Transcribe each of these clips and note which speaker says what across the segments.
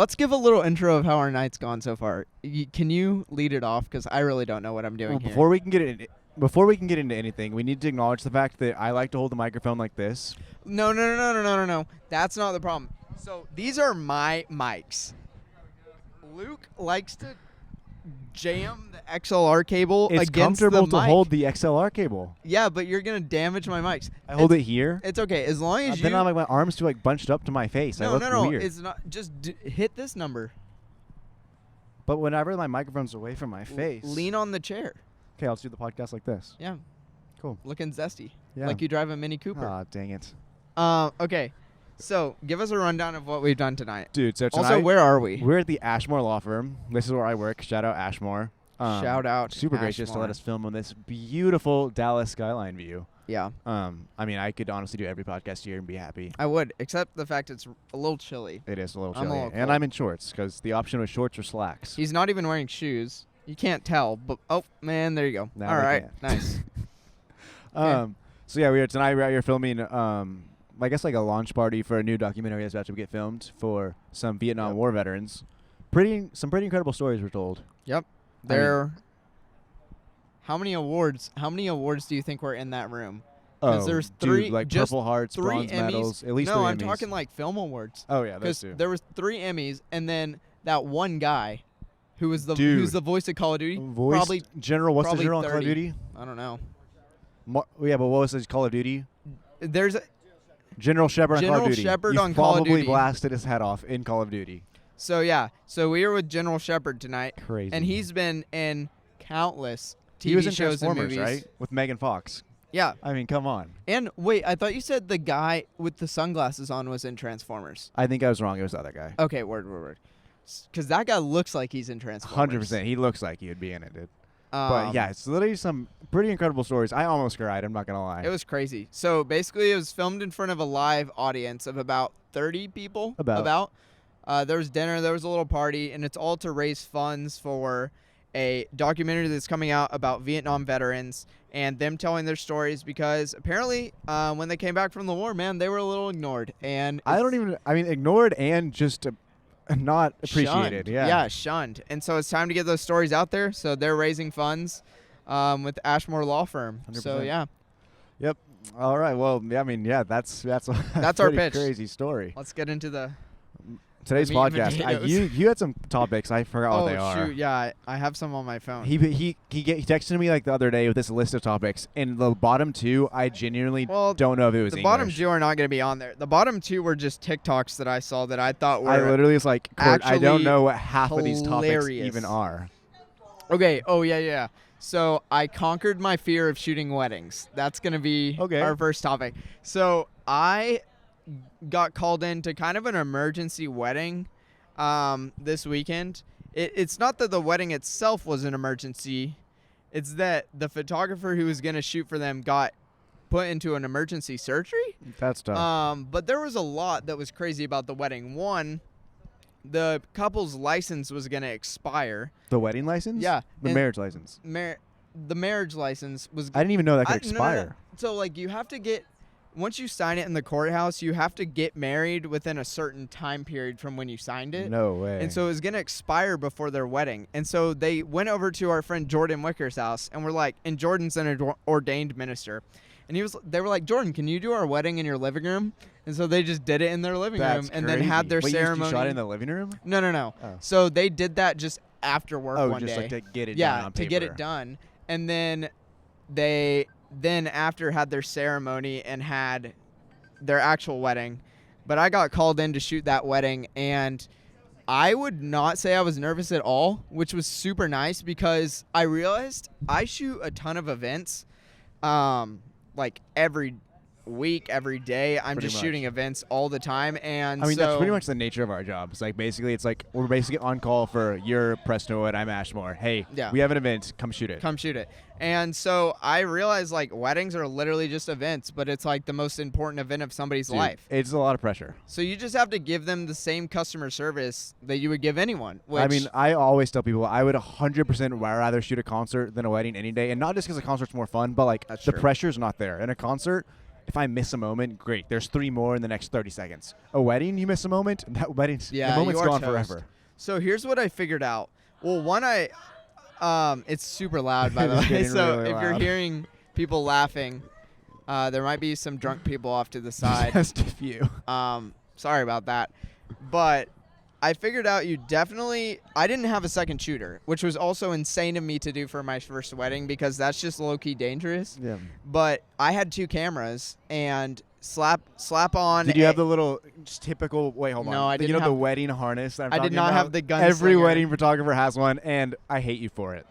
Speaker 1: let's give a little intro of how our night's gone so far. Can you lead it off? Because I really don't know what I'm doing here.
Speaker 2: Before we can get into anything, we need to acknowledge the fact that I like to hold the microphone like this.
Speaker 1: No. That's not the problem. So these are my mics. Luke likes to jam the XLR cable
Speaker 2: It's
Speaker 1: against
Speaker 2: comfortable
Speaker 1: the mic.
Speaker 2: to hold the XLR cable.
Speaker 1: Yeah, but you're going to damage my mics.
Speaker 2: I hold it here.
Speaker 1: It's okay. As long as
Speaker 2: Then I'm like my arms too bunched up to my face. I look
Speaker 1: No.
Speaker 2: weird.
Speaker 1: It's not. Just hit this number.
Speaker 2: But whenever my microphone's away from my face.
Speaker 1: Lean on the chair.
Speaker 2: Okay, I'll just do the podcast like this.
Speaker 1: Yeah.
Speaker 2: Cool.
Speaker 1: Looking zesty.
Speaker 2: Yeah.
Speaker 1: Like you drive a Mini Cooper.
Speaker 2: Aw, dang it.
Speaker 1: Okay. So, give us a rundown of what we've done tonight.
Speaker 2: Dude, so tonight.
Speaker 1: Also, where are we?
Speaker 2: We're at the Ashmore Law Firm. This is where I work. Shout out Ashmore.
Speaker 1: Shout out
Speaker 2: Super gracious to
Speaker 1: Ashmore.
Speaker 2: let us film on this beautiful Dallas skyline view.
Speaker 1: Yeah.
Speaker 2: I mean, I could honestly do every podcast here and be happy.
Speaker 1: I would, except the fact it's a little chilly.
Speaker 2: It is a little
Speaker 1: I'm a
Speaker 2: chilly.
Speaker 1: little
Speaker 2: And
Speaker 1: cold.
Speaker 2: I'm in shorts because the option was shorts or slacks.
Speaker 1: He's not even wearing shoes. You can't tell, but oh man, there you go.
Speaker 2: Now
Speaker 1: All
Speaker 2: we
Speaker 1: right,
Speaker 2: can.
Speaker 1: nice.
Speaker 2: So yeah, we're out here filming I guess like a launch party for a new documentary that's about to get filmed for some Vietnam War veterans. Some pretty incredible stories were told.
Speaker 1: Yep. How many awards do you think were in that room? Because there's three,
Speaker 2: dude, like
Speaker 1: just
Speaker 2: Purple Hearts,
Speaker 1: three
Speaker 2: bronze
Speaker 1: Emmys.
Speaker 2: medals, at least
Speaker 1: no,
Speaker 2: 3
Speaker 1: I'm
Speaker 2: Emmys.
Speaker 1: talking like film awards.
Speaker 2: Oh yeah, those
Speaker 1: Because
Speaker 2: two.
Speaker 1: there was 3 Emmys, and then that one guy, who's the voice of Call of Duty, probably
Speaker 2: General. What's the
Speaker 1: probably
Speaker 2: general on Call of
Speaker 1: 30.
Speaker 2: Duty?
Speaker 1: I don't know.
Speaker 2: Yeah, but what was his Call of Duty?
Speaker 1: There's a,
Speaker 2: General Shepard on Call
Speaker 1: General
Speaker 2: of Duty.
Speaker 1: Shepard
Speaker 2: You
Speaker 1: on Call of
Speaker 2: probably
Speaker 1: Duty.
Speaker 2: blasted his head off in Call of Duty.
Speaker 1: so yeah. So we were with General Shepard tonight,
Speaker 2: Crazy.
Speaker 1: and he's been in countless TV
Speaker 2: He was in
Speaker 1: shows and
Speaker 2: Transformers,
Speaker 1: movies.
Speaker 2: right? With Megan Fox.
Speaker 1: Yeah.
Speaker 2: I mean, come on.
Speaker 1: And wait, I thought you said the guy with the sunglasses on was in Transformers.
Speaker 2: I think I was wrong. It was the other guy.
Speaker 1: Okay, word. Because that guy looks like he's in Transformers.
Speaker 2: 100%. He looks like he would be in it, dude. But yeah, it's literally some pretty incredible stories. I almost cried. I'm not going to lie.
Speaker 1: It was crazy. So basically, it was filmed in front of a live audience of about 30 people. There was dinner, there was a little party, and it's all to raise funds for a documentary that's coming out about Vietnam veterans and them telling their stories because apparently when they came back from the war, man, they were a little ignored. And
Speaker 2: ignored and just not appreciated.
Speaker 1: Shunned.
Speaker 2: Yeah.
Speaker 1: Shunned. And so it's time to get those stories out there. So they're raising funds with Ashmore Law Firm.
Speaker 2: 100%.
Speaker 1: So yeah.
Speaker 2: Yep. All right. Well, yeah, I mean, yeah, that's
Speaker 1: Our
Speaker 2: pretty
Speaker 1: pitch.
Speaker 2: Crazy story.
Speaker 1: Let's get into
Speaker 2: Today's
Speaker 1: meat and
Speaker 2: podcast.
Speaker 1: potatoes.
Speaker 2: You had some topics. I forgot what they are.
Speaker 1: Oh shoot, yeah, I have some on my phone.
Speaker 2: He texted me like the other day with this list of topics, and the bottom 2, I genuinely don't know if it was
Speaker 1: the
Speaker 2: English.
Speaker 1: bottom 2 are not going to be on there. The bottom 2 were just TikToks that I saw that I thought were
Speaker 2: I literally was like, Cort, I don't
Speaker 1: actually
Speaker 2: know what half of these topics
Speaker 1: hilarious.
Speaker 2: even are.
Speaker 1: Okay. Oh yeah. So I conquered my fear of shooting weddings. That's going to be our first topic. So I got called into kind of an emergency wedding this weekend. It's not that the wedding itself was an emergency. It's that the photographer who was going to shoot for them got put into an emergency surgery.
Speaker 2: That's tough.
Speaker 1: But there was a lot that was crazy about the wedding. One, the couple's license was going to expire.
Speaker 2: The wedding license?
Speaker 1: Yeah.
Speaker 2: The marriage license.
Speaker 1: The marriage license was...
Speaker 2: I didn't even know that could expire.
Speaker 1: No. So, like, you have to get... Once you sign it in the courthouse, you have to get married within a certain time period from when you signed it.
Speaker 2: No way.
Speaker 1: And so it was going to expire before their wedding. And so they went over to our friend Jordan Wicker's house, and we're like... And Jordan's an ordained minister. And they were like, Jordan, can you do our wedding in your living room? And so they just did it in their living room and then had their ceremony.
Speaker 2: You shot it in the living room?
Speaker 1: No.
Speaker 2: Oh.
Speaker 1: So they did that just after work one day.
Speaker 2: Oh, just like to get it done
Speaker 1: Yeah,
Speaker 2: on
Speaker 1: to
Speaker 2: paper.
Speaker 1: get it done. And then after had their ceremony and had their actual wedding. But I got called in to shoot that wedding, and I would not say I was nervous at all, which was super nice because I realized I shoot a ton of events. Like every week, every day, I'm
Speaker 2: Pretty
Speaker 1: just
Speaker 2: much.
Speaker 1: shooting events all the time. And
Speaker 2: I mean,
Speaker 1: so
Speaker 2: that's pretty much the nature of our job. It's like basically, we're basically on call for you're Prestonwood, I'm Ashmore. Hey, we have an event, come shoot it.
Speaker 1: And so I realized like weddings are literally just events, but it's like the most important event of somebody's life.
Speaker 2: It's a lot of pressure.
Speaker 1: So you just have to give them the same customer service that you would give anyone. Which,
Speaker 2: I mean, I always tell people I would 100% rather shoot a concert than a wedding any day. And not just because a concert's more fun, but like the pressure's not there. In a concert, if I miss a moment, great. There's 3 more in the next 30 seconds. A wedding, you miss a moment, the moment's gone forever.
Speaker 1: So here's what I figured out. Well, it's super loud, by the way. So
Speaker 2: really
Speaker 1: if
Speaker 2: loud.
Speaker 1: you're hearing people laughing, there might be some drunk people off to the side.
Speaker 2: Just a few.
Speaker 1: Sorry about that. But I figured out I didn't have a second shooter, which was also insane of me to do for my first wedding because that's just low-key dangerous.
Speaker 2: Yeah.
Speaker 1: But I had 2 cameras and slap on.
Speaker 2: Did you have the little just typical? Wait, hold on.
Speaker 1: No, I didn't.
Speaker 2: You know
Speaker 1: have
Speaker 2: the wedding harness that I'm
Speaker 1: I
Speaker 2: talking
Speaker 1: did not
Speaker 2: about?
Speaker 1: have the gun.
Speaker 2: Every wedding photographer has one, and I hate you for it.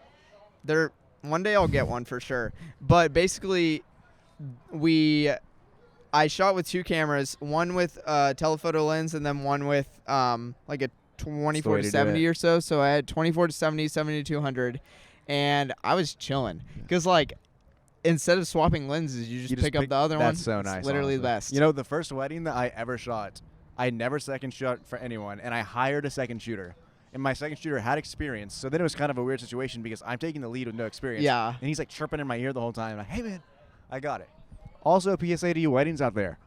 Speaker 1: One day I'll get one for sure. But basically, I shot with 2 cameras, one with a telephoto lens and then one with like a 24 to 70 or so. So I had 24 to 70, 70 to 200, and I was chilling because like instead of swapping lenses, you just pick up the other one.
Speaker 2: That's so nice.
Speaker 1: It's literally
Speaker 2: honestly.
Speaker 1: the best.
Speaker 2: You know, the first wedding that I ever shot, I never second shot for anyone, and I hired a second shooter. And my second shooter had experience, so then it was kind of a weird situation because I'm taking the lead with no experience.
Speaker 1: Yeah.
Speaker 2: And he's like chirping in my ear the whole time. I'm like, hey man, I got it. Also, PSA to you weddings out there.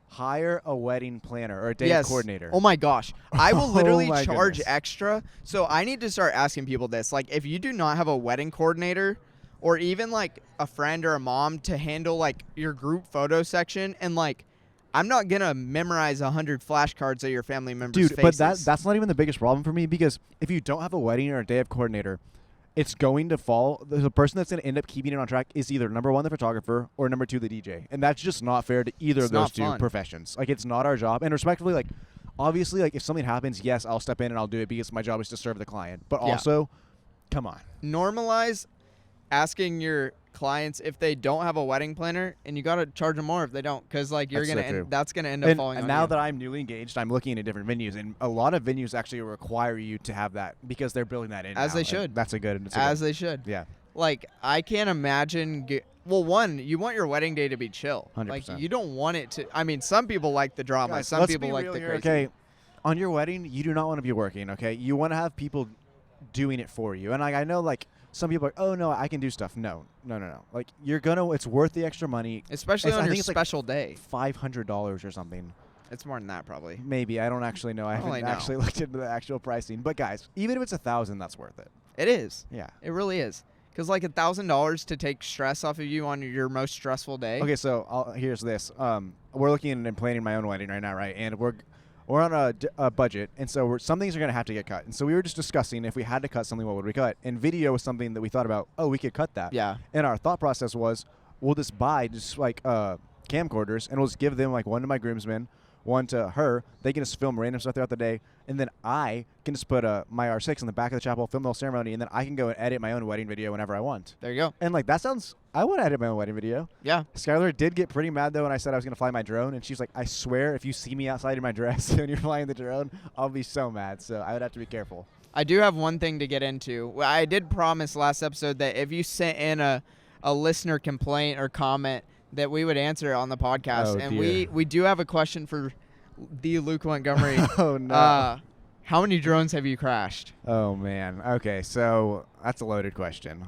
Speaker 2: Hire a wedding planner or a day coordinator.
Speaker 1: Oh my gosh. I will literally charge
Speaker 2: goodness.
Speaker 1: extra. So I need to start asking people this. Like if you do not have a wedding coordinator or even like a friend or a mom to handle like your group photo section, and like I'm not going to memorize 100 flashcards of your family members' faces.
Speaker 2: But that's not even the biggest problem for me because if you don't have a wedding or a day of coordinator, it's going to fall. The person that's going to end up keeping it on track is either number 1, the photographer, or number 2, the DJ. And that's just not fair to either of those 2 professions. Like, it's not our job. And respectively, like, obviously, like, if something happens, yes, I'll step in and I'll do it because my job is to serve the client. But also, come on.
Speaker 1: Normalize asking your clients if they don't have a wedding planner, and you got to charge them more if they don't, because like that's going to end up falling on you.
Speaker 2: And now that I'm newly engaged, I'm looking at different venues, and a lot of venues actually require you to have that because they're building that in
Speaker 1: as
Speaker 2: now.
Speaker 1: they should.
Speaker 2: That's a good.
Speaker 1: They should.
Speaker 2: Yeah.
Speaker 1: Like I can't imagine. One, you want your wedding day to be chill.
Speaker 2: 100%.
Speaker 1: Like you don't want it to. I mean, some people like the drama.
Speaker 2: Guys,
Speaker 1: some people like the crazy.
Speaker 2: Okay, on your wedding, you do not want to be working. Okay, you want to have people doing it for you. And like I know, like some people are like, oh no, I can do stuff. No. Like it's worth the extra money,
Speaker 1: especially on your special day.
Speaker 2: $500 or something.
Speaker 1: It's more than that, probably.
Speaker 2: Maybe. I don't actually know. I haven't actually looked into the actual pricing. But guys, even if it's $1,000, that's worth it.
Speaker 1: It is.
Speaker 2: Yeah.
Speaker 1: It really is. Because like $1,000 to take stress off of you on your most stressful day.
Speaker 2: Okay, so here's this. We're looking and planning my own wedding right now, right? And we're on a budget, and so some things are going to have to get cut. And so we were just discussing if we had to cut something, what would we cut? And video was something that we thought about, we could cut that.
Speaker 1: Yeah.
Speaker 2: And our thought process was, we'll just buy like camcorders, and we'll just give them like one to my groomsmen, one to her. They can just film random stuff throughout the day. And then I can just put my R6 in the back of the chapel, film the whole ceremony, and then I can go and edit my own wedding video whenever I want.
Speaker 1: There you go.
Speaker 2: And like I want to edit my own wedding video.
Speaker 1: Yeah.
Speaker 2: Skylar did get pretty mad though when I said I was going to fly my drone, and she's like, I swear if you see me outside in my dress when you're flying the drone, I'll be so mad. So I would have to be careful.
Speaker 1: I do have one thing to get into. I did promise last episode that if you sent in a listener complaint or comment that we would answer it on the podcast. And we do have a question for the Luke Montgomery.
Speaker 2: Oh, no.
Speaker 1: How many drones have you crashed?
Speaker 2: Oh, man. Okay, so that's a loaded question.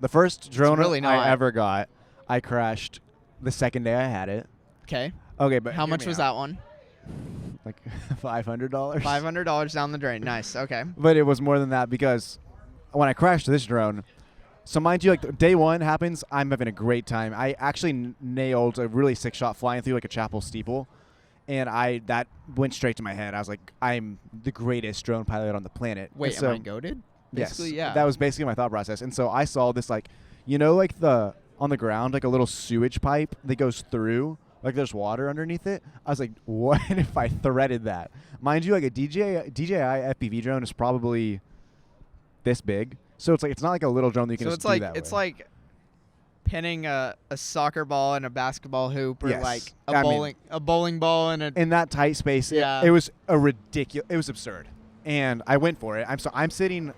Speaker 2: The first drone I ever got, I crashed the second day I had it.
Speaker 1: Okay.
Speaker 2: Okay, but
Speaker 1: how much was that one?
Speaker 2: Like $500.
Speaker 1: $500 down the drain. Nice. Okay.
Speaker 2: But it was more than that because when I crashed this drone, so mind you, like day one happens, I'm having a great time. I actually nailed a really sick shot flying through like a chapel steeple. And that went straight to my head. I was like, I'm the greatest drone pilot on the planet.
Speaker 1: Wait,
Speaker 2: so,
Speaker 1: am I goated? Basically,
Speaker 2: yes,
Speaker 1: yeah.
Speaker 2: That was basically my thought process. And so I saw this like, like on the ground, like a little sewage pipe that goes through, like there's water underneath it. I was like, what if I threaded that? Mind you, like a DJI FPV drone is probably this big. So it's not like a little drone that you can just do that with.
Speaker 1: It's like pinning a soccer ball and a basketball hoop, or like a bowling ball and
Speaker 2: in that tight space.
Speaker 1: Yeah.
Speaker 2: It was it was absurd, and I went for it. I'm sitting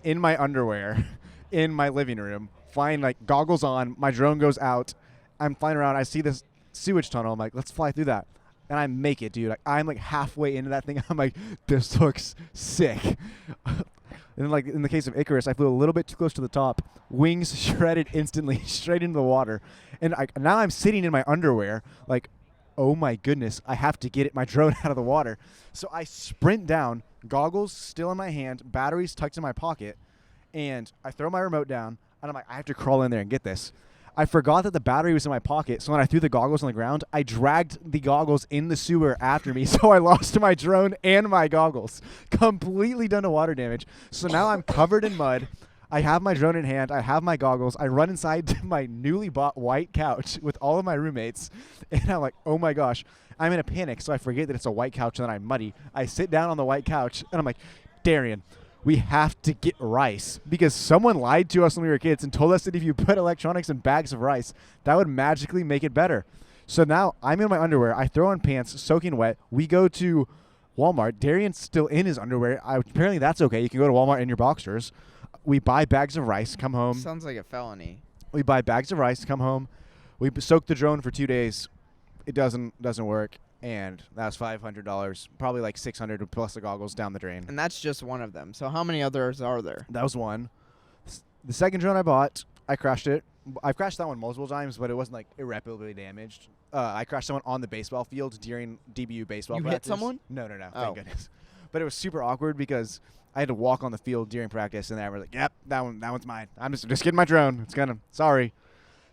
Speaker 2: in my underwear in my living room, flying like goggles on. My drone goes out. I'm flying around. I see this sewage tunnel. I'm like, let's fly through that, and I make it, dude. Like, I'm like halfway into that thing. I'm like, this looks sick. And then, like, in the case of Icarus, I flew a little bit too close to the top. Wings shredded instantly straight into the water. And now I'm sitting in my underwear, like, oh, my goodness, I have to get my drone out of the water. So I sprint down, goggles still in my hand, batteries tucked in my pocket, and I throw my remote down, and I'm like, I have to crawl in there and get this. I forgot that the battery was in my pocket, so when I threw the goggles on the ground, I dragged the goggles in the sewer after me, so I lost my drone and my goggles. Completely done to water damage. So now I'm covered in mud. I have my drone in hand. I have my goggles. I run inside to my newly bought white couch with all of my roommates, and I'm like, oh my gosh. I'm in a panic, so I forget that it's a white couch, and then I'm muddy. I sit down on the white couch, and I'm like, Darian, we have to get rice because someone lied to us when we were kids and told us that if you put electronics in bags of rice, that would magically make it better. So now I'm in my underwear. I throw on pants, soaking wet. We go to Walmart. Darian's still in his underwear. Apparently that's okay. You can go to Walmart in your boxers. We buy bags of rice, come home.
Speaker 1: Sounds like a felony.
Speaker 2: We buy bags of rice, come home. We soak the drone for 2 days. It doesn't work. And that was $500, probably like $600 plus the goggles down the drain.
Speaker 1: And that's just one of them. So how many others are there?
Speaker 2: That was one. The second drone I bought, I crashed it. I've crashed that one multiple times, but it wasn't like irreparably damaged. I crashed someone on the baseball field during DBU baseball practice.
Speaker 1: You hit someone?
Speaker 2: No. Thank goodness. But it was super awkward because I had to walk on the field during practice, and I was like, "Yep, that one's mine. I'm just getting my drone. Sorry."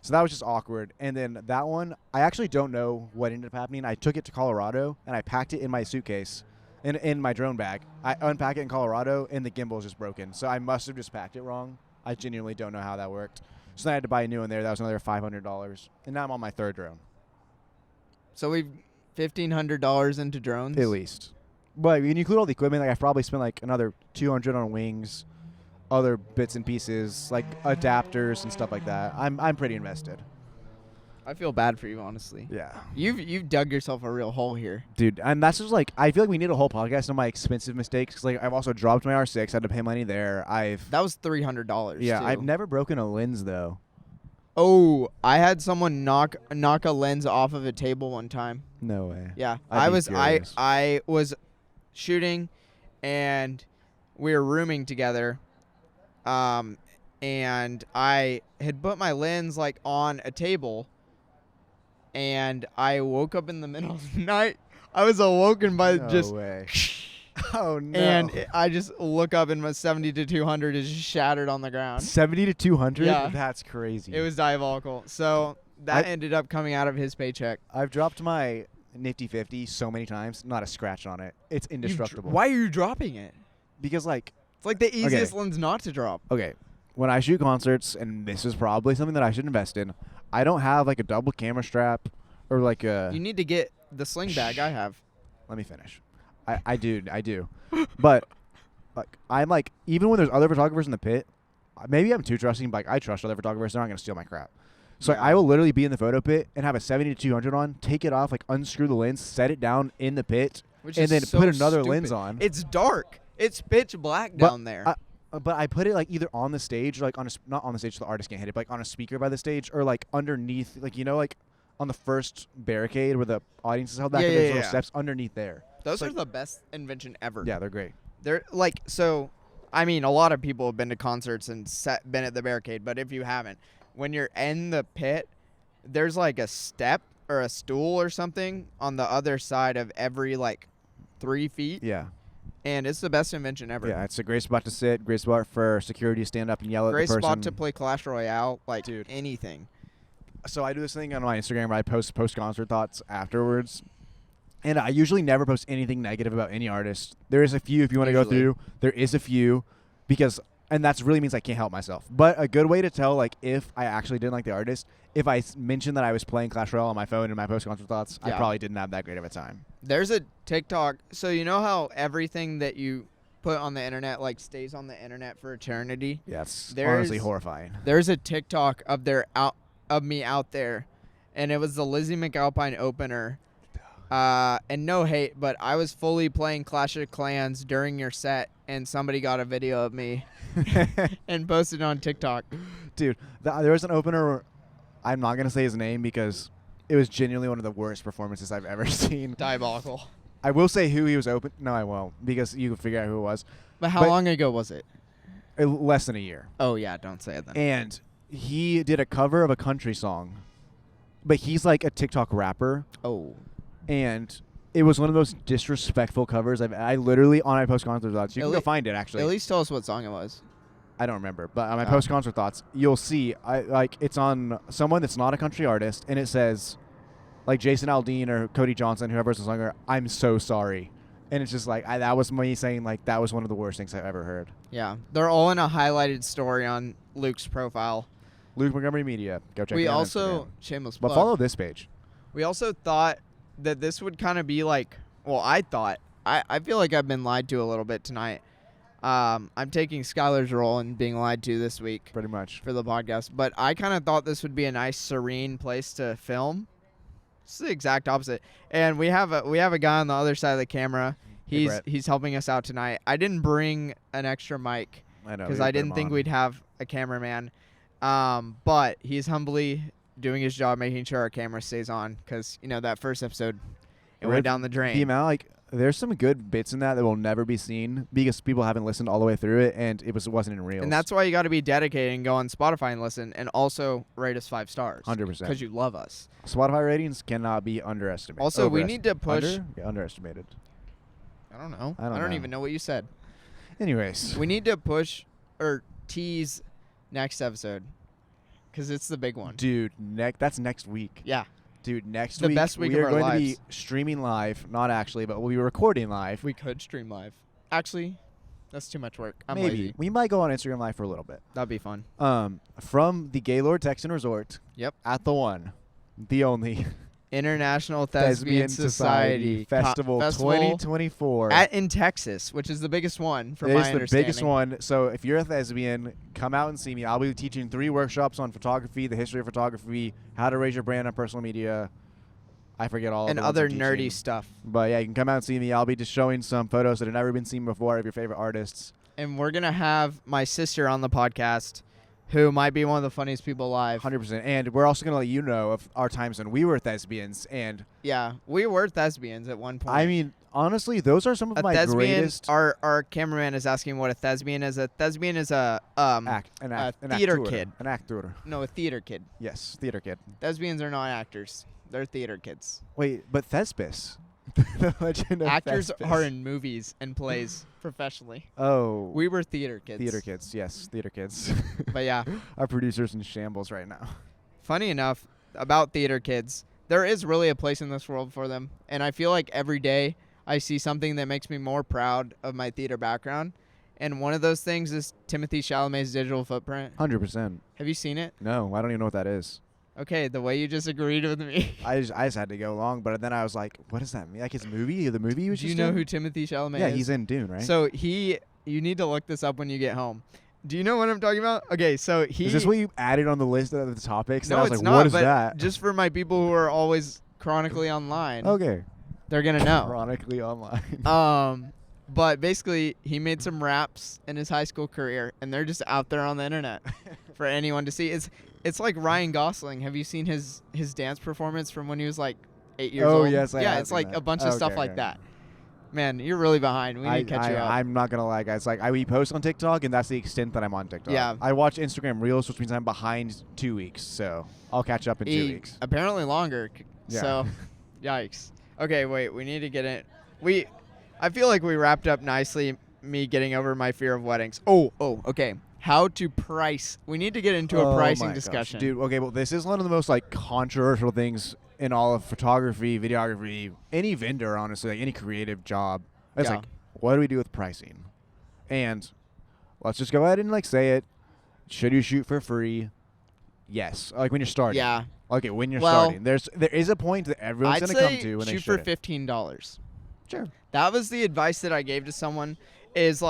Speaker 2: So that was just awkward. And then that one, I actually don't know what ended up happening. I took it to Colorado, and I packed it in my suitcase, in my drone bag. I unpacked it in Colorado, and the gimbal is just broken. So I must have just packed it wrong. I genuinely don't know how that worked. So then I had to buy a new one there. That was another $500. And now I'm on my third drone.
Speaker 1: So we've $1,500 into drones?
Speaker 2: At least. But when you include all the equipment, like I've probably spent like another $200 on wings, other bits and pieces, like adapters and stuff like that. I'm pretty invested.
Speaker 1: I feel bad for you, honestly.
Speaker 2: Yeah.
Speaker 1: You've dug yourself a real hole here.
Speaker 2: Dude, and that's just like, I feel like we need a whole podcast on my expensive mistakes. Cause like I've also dropped my R6, had to pay money there.
Speaker 1: That was $300.
Speaker 2: Yeah,
Speaker 1: too.
Speaker 2: I've never broken a lens though.
Speaker 1: Oh, I had someone knock a lens off of a table one time.
Speaker 2: No way.
Speaker 1: Yeah.
Speaker 2: I
Speaker 1: was shooting and we were rooming together. And I had put my lens like on a table, and I woke up in the middle of the night. I was awoken by
Speaker 2: No way. Oh no.
Speaker 1: And I just look up and my 70 to 200 is just shattered on the ground.
Speaker 2: 70 to 200?
Speaker 1: Yeah.
Speaker 2: That's crazy.
Speaker 1: It was diabolical. So that ended up coming out of his paycheck.
Speaker 2: I've dropped my Nifty 50 so many times, not a scratch on it. It's indestructible.
Speaker 1: Why are you dropping it?
Speaker 2: Because like,
Speaker 1: it's like the easiest lens not to drop.
Speaker 2: Okay. When I shoot concerts, and this is probably something that I should invest in, I don't have like a double camera strap or like a...
Speaker 1: You need to get the sling bag I have.
Speaker 2: Let me finish. I do. But like I'm like, even when there's other photographers in the pit, maybe I'm too trusting, but like, I trust other photographers. They're not going to steal my crap. So like, I will literally be in the photo pit and have a 70 to 200 on, take it off, like unscrew the lens, set it down in the pit, and then put another lens on.
Speaker 1: It's dark. It's pitch black down there.
Speaker 2: But I put it like either on the stage, or like not on the stage so the artist can't hit it, but like on a speaker by the stage, or like underneath, like, you know, like on the first barricade where the audience is held back and there's little steps underneath there.
Speaker 1: Those are the best invention ever.
Speaker 2: Yeah, they're great.
Speaker 1: They're like, so, I mean, a lot of people have been to concerts and been at the barricade, but if you haven't, when you're in the pit, there's like a step or a stool or something on the other side of every like 3 feet.
Speaker 2: Yeah.
Speaker 1: And it's the best invention ever.
Speaker 2: Yeah, it's a great spot to sit, great spot for security to stand up and yell at the person.
Speaker 1: Great spot to play Clash Royale, like
Speaker 2: Dude.
Speaker 1: anything.
Speaker 2: So I do this thing on my Instagram where I post post-concert thoughts afterwards. And I usually never post anything negative about any artist. There is a few if you want to go through. There is a few because, and that really means I can't help myself. But a good way to tell, like, if I actually didn't like the artist, if I mentioned that I was playing Clash Royale on my phone in my post-concert thoughts, I probably didn't have that great of a time.
Speaker 1: There's a TikTok. So you know how everything that you put on the internet, like, stays on the internet for eternity?
Speaker 2: Yeah, it's honestly horrifying.
Speaker 1: There's a TikTok of me out there, and it was the Lizzie McAlpine opener. And no hate, but I was fully playing Clash of Clans during your set, and somebody got a video of me and posted it on TikTok.
Speaker 2: Dude, there was an opener where I'm not going to say his name because it was genuinely one of the worst performances I've ever seen.
Speaker 1: Diabolical.
Speaker 2: I will say who he was open. No, I won't, because you can figure out who it was.
Speaker 1: But how long ago was it?
Speaker 2: less than a year.
Speaker 1: Oh, yeah, don't say it then.
Speaker 2: And he did a cover of a country song, but he's like a TikTok rapper.
Speaker 1: Oh.
Speaker 2: And it was one of those disrespectful covers. I literally, on my post-concert thoughts, you can go find it, actually.
Speaker 1: At least tell us what song it was.
Speaker 2: I don't remember, but on my post-concert thoughts, you'll see, it's on someone that's not a country artist, and it says, like Jason Aldean or Cody Johnson, whoever's the singer, I'm so sorry. And it's just like, that was me saying, like, that was one of the worst things I've ever heard.
Speaker 1: Yeah. They're all in a highlighted story on Luke's profile.
Speaker 2: Luke Montgomery Media. Go check it out.
Speaker 1: We also, shameless plug.
Speaker 2: But follow this page.
Speaker 1: We also thought that this would kind of be like, well, I thought, I feel like I've been lied to a little bit tonight. I'm taking Skylar's role and being lied to this week.
Speaker 2: Pretty much.
Speaker 1: For the podcast. But I kind of thought this would be a nice, serene place to film. It's the exact opposite. And we have a guy on the other side of the camera. He's helping us out tonight. I didn't bring an extra mic because I didn't think we'd have a cameraman. But he's humbly doing his job, making sure our camera stays on because, that first episode, it went down the drain.
Speaker 2: The amount, there's some good bits in that will never be seen because people haven't listened all the way through it, and it wasn't in Reels.
Speaker 1: And that's why you got to be dedicated and go on Spotify and listen, and also rate us 5 stars.
Speaker 2: 100%.
Speaker 1: Because you love us.
Speaker 2: Spotify ratings cannot be underestimated.
Speaker 1: Also, we need to push...
Speaker 2: underestimated.
Speaker 1: I don't know.
Speaker 2: I don't
Speaker 1: even know what you said.
Speaker 2: Anyways.
Speaker 1: We need to push or tease next episode because it's the big one.
Speaker 2: Dude, that's next week.
Speaker 1: Yeah.
Speaker 2: Dude, next
Speaker 1: week,
Speaker 2: the best week
Speaker 1: we
Speaker 2: are
Speaker 1: of
Speaker 2: going
Speaker 1: our
Speaker 2: to be
Speaker 1: lives.
Speaker 2: streaming live. Not actually, but we'll be recording live.
Speaker 1: We could stream live. Actually, that's too much work. I'm
Speaker 2: Maybe.
Speaker 1: lazy.
Speaker 2: We might go on Instagram live for a little bit.
Speaker 1: That'd be fun.
Speaker 2: From the Gaylord Texan Resort.
Speaker 1: Yep.
Speaker 2: At the one, the only
Speaker 1: International Thespian Society
Speaker 2: Festival 2024
Speaker 1: in Texas, which is the biggest one from my understanding.
Speaker 2: It's the biggest one. So if you're a thespian, come out and see me. I'll be teaching 3 workshops on photography, the history of photography, how to raise your brand on personal media. I forget all of
Speaker 1: and
Speaker 2: the
Speaker 1: other
Speaker 2: ones I'm
Speaker 1: nerdy
Speaker 2: teaching.
Speaker 1: stuff.
Speaker 2: But yeah, you can come out and see me. I'll be just showing some photos that have never been seen before of your favorite artists.
Speaker 1: And we're gonna have my sister on the podcast, who might be one of the funniest people alive.
Speaker 2: 100%. And we're also going to let you know of our times when we were thespians. And
Speaker 1: yeah, we were thespians at one point.
Speaker 2: I mean, honestly, those are some of my greatest...
Speaker 1: Our cameraman is asking what a thespian is. A thespian is a theater kid.
Speaker 2: An actor.
Speaker 1: No, a theater kid.
Speaker 2: Yes, theater kid.
Speaker 1: Thespians are not actors. They're theater kids.
Speaker 2: Wait, but Thespis. The legend of
Speaker 1: Actors
Speaker 2: Thespis.
Speaker 1: are in movies and plays professionally.
Speaker 2: Oh.
Speaker 1: We were theater kids.
Speaker 2: Theater kids, yes, theater kids.
Speaker 1: But yeah.
Speaker 2: Our producer's in shambles right now.
Speaker 1: Funny enough, about theater kids, there is really a place in this world for them. And I feel like every day I see something that makes me more proud of my theater background. And one of those things is Timothée Chalamet's Digital Footprint.
Speaker 2: 100%.
Speaker 1: Have you seen it?
Speaker 2: No, I don't even know what that is.
Speaker 1: Okay, the way you just agreed with me.
Speaker 2: I just had to go along, but then I was like, what does that mean? Like his movie? The movie he was
Speaker 1: Do
Speaker 2: just
Speaker 1: you know
Speaker 2: in?
Speaker 1: who Timothée Chalamet is?
Speaker 2: Yeah, he's in Dune, right?
Speaker 1: So you need to look this up when you get home. Do you know what I'm talking about? Okay, so
Speaker 2: Is this what you added on the list of the topics?
Speaker 1: No,
Speaker 2: and I was
Speaker 1: it's
Speaker 2: like,
Speaker 1: not,
Speaker 2: what is
Speaker 1: but
Speaker 2: that?
Speaker 1: just for my people who are always chronically online.
Speaker 2: Okay.
Speaker 1: They're going to know.
Speaker 2: Chronically online.
Speaker 1: But basically, he made some raps in his high school career, and they're just out there on the internet for anyone to see. It's like Ryan Gosling. Have you seen his dance performance from when he was like 8 years old?
Speaker 2: Oh, yes, I have
Speaker 1: it's like
Speaker 2: seen
Speaker 1: a bunch of stuff like that. Man, you're really behind. We need to catch you up.
Speaker 2: I'm not going to lie, guys. Like, we post on TikTok, and that's the extent that I'm on TikTok.
Speaker 1: Yeah.
Speaker 2: I watch Instagram Reels, which means I'm behind 2 weeks, so I'll catch up in 2 weeks.
Speaker 1: Apparently longer.
Speaker 2: Yeah.
Speaker 1: So, yikes. Okay, wait. We need to get it. I feel like we wrapped up nicely, me getting over my fear of weddings. Oh, okay. How to price. We need to get into a pricing discussion.
Speaker 2: Dude, okay, well, this is one of the most, controversial things in all of photography, videography, any vendor, honestly, any creative job. It's what do we do with pricing? And let's just go ahead and, say it. Should you shoot for free? Yes. When you're starting.
Speaker 1: Yeah.
Speaker 2: Okay, when you're starting. There is a point that everyone's going to come to when they
Speaker 1: shoot for $15.
Speaker 2: Sure.
Speaker 1: That was the advice that I gave to someone is,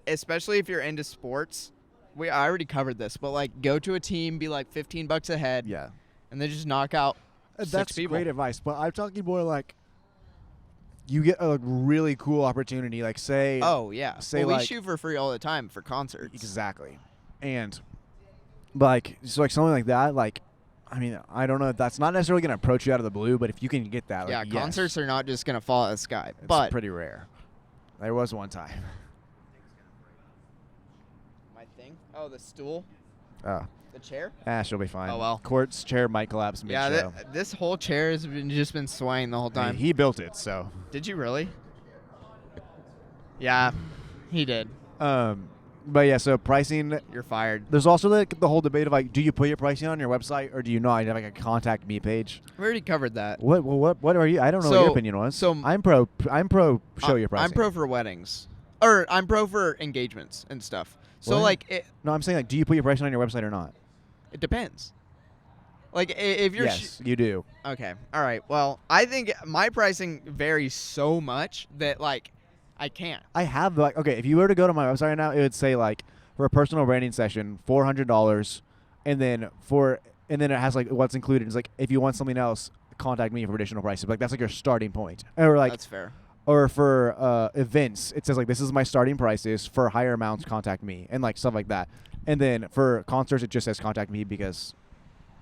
Speaker 1: especially if you're into sports. I already covered this, but, go to a team, be, $15 a head.
Speaker 2: Yeah.
Speaker 1: And then just knock out
Speaker 2: That's
Speaker 1: people.
Speaker 2: Great advice, but I'm talking more you get a really cool opportunity, say...
Speaker 1: Oh, yeah.
Speaker 2: Say,
Speaker 1: we shoot for free all the time for concerts.
Speaker 2: Exactly. And, something like that, I mean, I don't know if that's not necessarily going to approach you out of the blue, but if you can get that,
Speaker 1: yeah,
Speaker 2: yes.
Speaker 1: concerts are not just going to fall out of the sky.
Speaker 2: It's pretty rare. There was one time.
Speaker 1: My thing thing? Oh, the stool?
Speaker 2: Oh.
Speaker 1: The chair?
Speaker 2: She'll be fine.
Speaker 1: Oh, well.
Speaker 2: Cort's chair might collapse mid-show.
Speaker 1: Yeah, this whole chair has just been swaying the whole time.
Speaker 2: He built it, so.
Speaker 1: Did you really? Yeah, he did.
Speaker 2: But yeah, so pricing.
Speaker 1: You're fired.
Speaker 2: There's also the whole debate of like, do you put your pricing on your website or do you not? You have like a contact me page.
Speaker 1: We already covered that.
Speaker 2: What are you? I don't know what your opinion was.
Speaker 1: So
Speaker 2: I'm pro show your pricing.
Speaker 1: I'm pro for weddings, or I'm pro for engagements and stuff. So
Speaker 2: What?
Speaker 1: no,
Speaker 2: I'm saying like, do you put your pricing on your website or not?
Speaker 1: It depends. Like if you're
Speaker 2: yes, you do.
Speaker 1: Okay, all right. Well, I think my pricing varies so much that like I can't.
Speaker 2: I have like okay. If you were to go to my website right now, it would say like for a personal branding session, $400, and then it has like what's included. It's like if you want something else, contact me for additional prices. Like that's like your starting point. Or like
Speaker 1: that's fair.
Speaker 2: Or for events, it says like this is my starting prices. For higher amounts, contact me, and like stuff like that. And then for concerts, it just says contact me because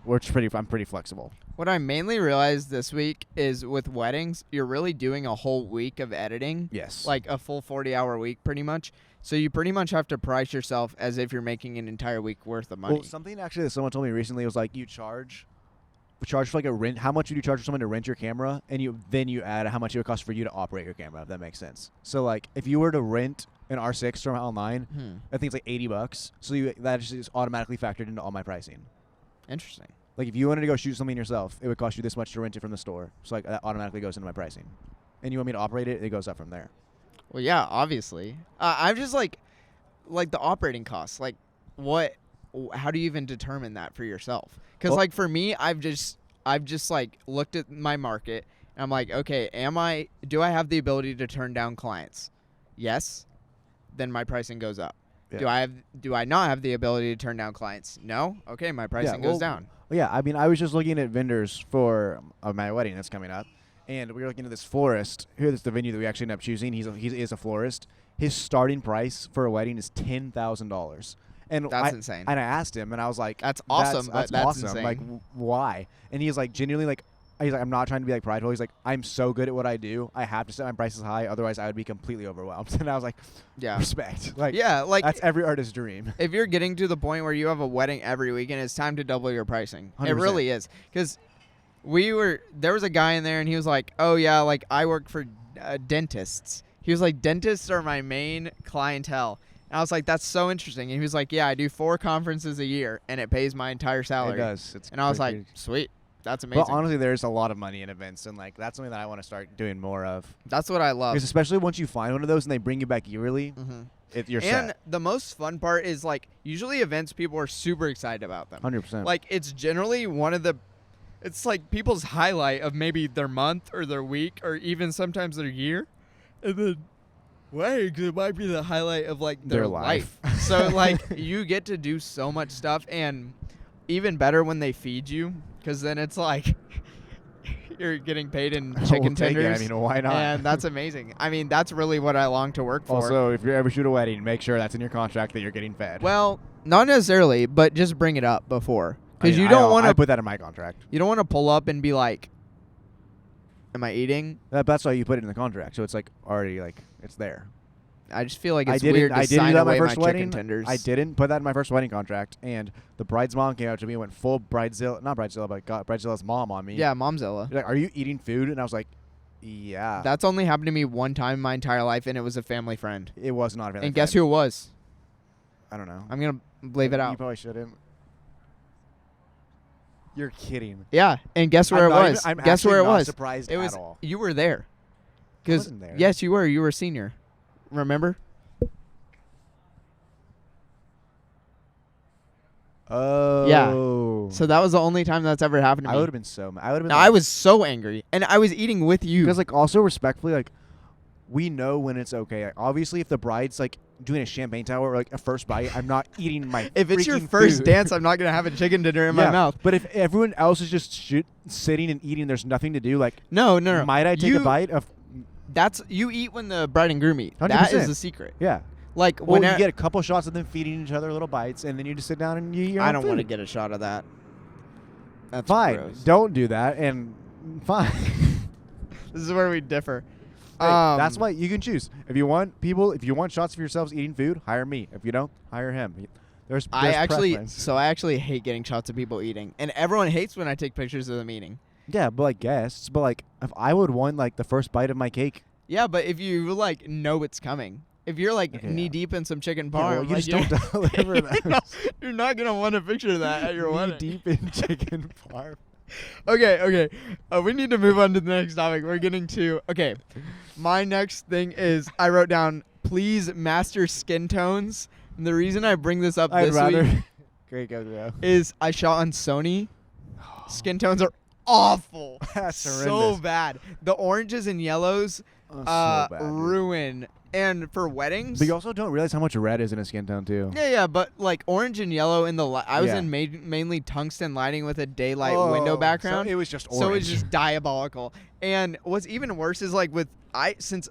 Speaker 2: I'm pretty flexible.
Speaker 1: What I mainly realized this week is with weddings, you're really doing a whole week of editing.
Speaker 2: Yes.
Speaker 1: Like a full 40-hour week pretty much. So you pretty much have to price yourself as if you're making an entire week worth of money.
Speaker 2: Well, something actually that someone told me recently was like you charge for like a rent. How much would you charge for someone to rent your camera? And you add how much it would cost for you to operate your camera, if that makes sense. So like if you were to rent an R6 from online, I think it's like $80. So that is automatically factored into all my pricing.
Speaker 1: Interesting.
Speaker 2: Like if you wanted to go shoot something yourself, it would cost you this much to rent it from the store. So like that automatically goes into my pricing. And you want me to operate it, it goes up from there.
Speaker 1: Well, yeah, obviously. I'm just like the operating costs. Like how do you even determine that for yourself? Because like for me, I've just like looked at my market and I'm like, okay, do I have the ability to turn down clients? Yes. Then my pricing goes up. Yeah. Do I not have the ability to turn down clients? No. Okay, my pricing goes down.
Speaker 2: Well, yeah, I mean, I was just looking at vendors for my wedding that's coming up, and we were looking at this florist. Here's the venue that we actually ended up choosing. He is a florist. His starting price for a wedding is $10,000. And
Speaker 1: that's insane.
Speaker 2: And I asked him, and I was like,
Speaker 1: "That's awesome.
Speaker 2: That's awesome.
Speaker 1: Insane.
Speaker 2: Like, why?" And he's like, genuinely, like, I'm not trying to be like prideful. He's like, I'm so good at what I do. I have to set my prices high, otherwise I would be completely overwhelmed. And I was like,
Speaker 1: yeah,
Speaker 2: respect. Like,
Speaker 1: yeah, like
Speaker 2: that's every artist's dream.
Speaker 1: If you're getting to the point where you have a wedding every weekend, it's time to double your pricing.
Speaker 2: 100%.
Speaker 1: It really is. Because there was a guy in there, and he was like, "Oh yeah, like I work for dentists." He was like, "Dentists are my main clientele." And I was like, "That's so interesting." And he was like, "Yeah, I do 4 conferences a year, and it pays my entire salary."
Speaker 2: It does.
Speaker 1: And I was like, "Sweet." That's amazing.
Speaker 2: Well, honestly, there's a lot of money in events, and like that's something that I want to start doing more of.
Speaker 1: That's what I love.
Speaker 2: Because especially once you find one of those and they bring you back yearly, you're set.
Speaker 1: And the most fun part is like usually events, people are super excited about them.
Speaker 2: 100%.
Speaker 1: Like it's generally it's like people's highlight of maybe their month or their week or even sometimes their year, and then weddings, it might be the highlight of like their life. So like you get to do so much stuff, and even better when they feed you. Because then it's like you're getting paid in chicken tenders.
Speaker 2: I mean, why not?
Speaker 1: And that's amazing. I mean, that's really what I long to work for.
Speaker 2: Also, if you ever shoot a wedding, make sure that's in your contract that you're getting fed.
Speaker 1: Well, not necessarily, but just bring it up before. Because you don't want to
Speaker 2: put that in my contract.
Speaker 1: You don't want to pull up and be like, am I eating?
Speaker 2: That's why you put it in the contract. So it's like already like it's there.
Speaker 1: I just feel like it's weird to sign away my chicken tenders.
Speaker 2: I didn't put that in my first wedding contract, and the bride's mom came out to me and went full Bridezilla's mom on me.
Speaker 1: Yeah, Momzilla.
Speaker 2: Like, are you eating food? And I was like, yeah.
Speaker 1: That's only happened to me one time in my entire life, and it was a family friend.
Speaker 2: It was not a family friend.
Speaker 1: And guess who it was?
Speaker 2: I don't know.
Speaker 1: I'm going to leave it out.
Speaker 2: You probably shouldn't. You're kidding.
Speaker 1: Yeah, and guess where it was? Guess where it was?
Speaker 2: Surprised
Speaker 1: it was
Speaker 2: at all.
Speaker 1: You were there.
Speaker 2: I wasn't there.
Speaker 1: Yes, you were. You were a senior. Remember?
Speaker 2: Oh.
Speaker 1: Yeah. So that was the only time that's ever happened to me.
Speaker 2: I would have been so mad.
Speaker 1: I was so angry. And I was eating with you.
Speaker 2: Because, like, also respectfully, like, we know when it's okay. Like, obviously, if the bride's, like, doing a champagne tower or, like, a first bite, I'm not eating my
Speaker 1: If it's your first dance, I'm not going to have a chicken dinner in my mouth.
Speaker 2: But if everyone else is just sitting and eating, there's nothing to do, like,
Speaker 1: no.
Speaker 2: Might I take a bite of...
Speaker 1: You eat when the bride and groom eat.
Speaker 2: 100%.
Speaker 1: That is the secret.
Speaker 2: Yeah.
Speaker 1: Like
Speaker 2: when you get a couple shots of them feeding each other little bites, and then you just sit down and you eat your own
Speaker 1: I don't want to
Speaker 2: food.
Speaker 1: get a shot of that. That's
Speaker 2: fine.
Speaker 1: Gross.
Speaker 2: Don't do that, and fine.
Speaker 1: This is where we differ.
Speaker 2: Hey, that's why you can choose. If you want shots of yourselves eating food, hire me. If you don't, hire him. There's
Speaker 1: I
Speaker 2: preference.
Speaker 1: actually hate getting shots of people eating, and everyone hates when I take pictures of them eating.
Speaker 2: Yeah, but like guests, but like if I would want like the first bite of my cake.
Speaker 1: Yeah, but if you like know it's coming, if you're like knee deep in some chicken parm,
Speaker 2: well, you just don't deliver that.
Speaker 1: You're not gonna want a picture of that at your wedding.
Speaker 2: Knee deep in chicken parm.
Speaker 1: Okay. We need to move on to the next topic. We're getting to my next thing is I wrote down please master skin tones. And the reason I bring this up this week
Speaker 2: Great go.
Speaker 1: is I shot on Sony. Skin tones are awful.
Speaker 2: That's
Speaker 1: so
Speaker 2: horrendous.
Speaker 1: bad. The oranges and yellows
Speaker 2: So bad,
Speaker 1: ruin. And for weddings,
Speaker 2: but you also don't realize how much red is in a skin tone too.
Speaker 1: Yeah, but like orange and yellow in the I was in mainly tungsten lighting with a daylight window background.
Speaker 2: So it was just orange.
Speaker 1: So it was just diabolical. And what's even worse is like since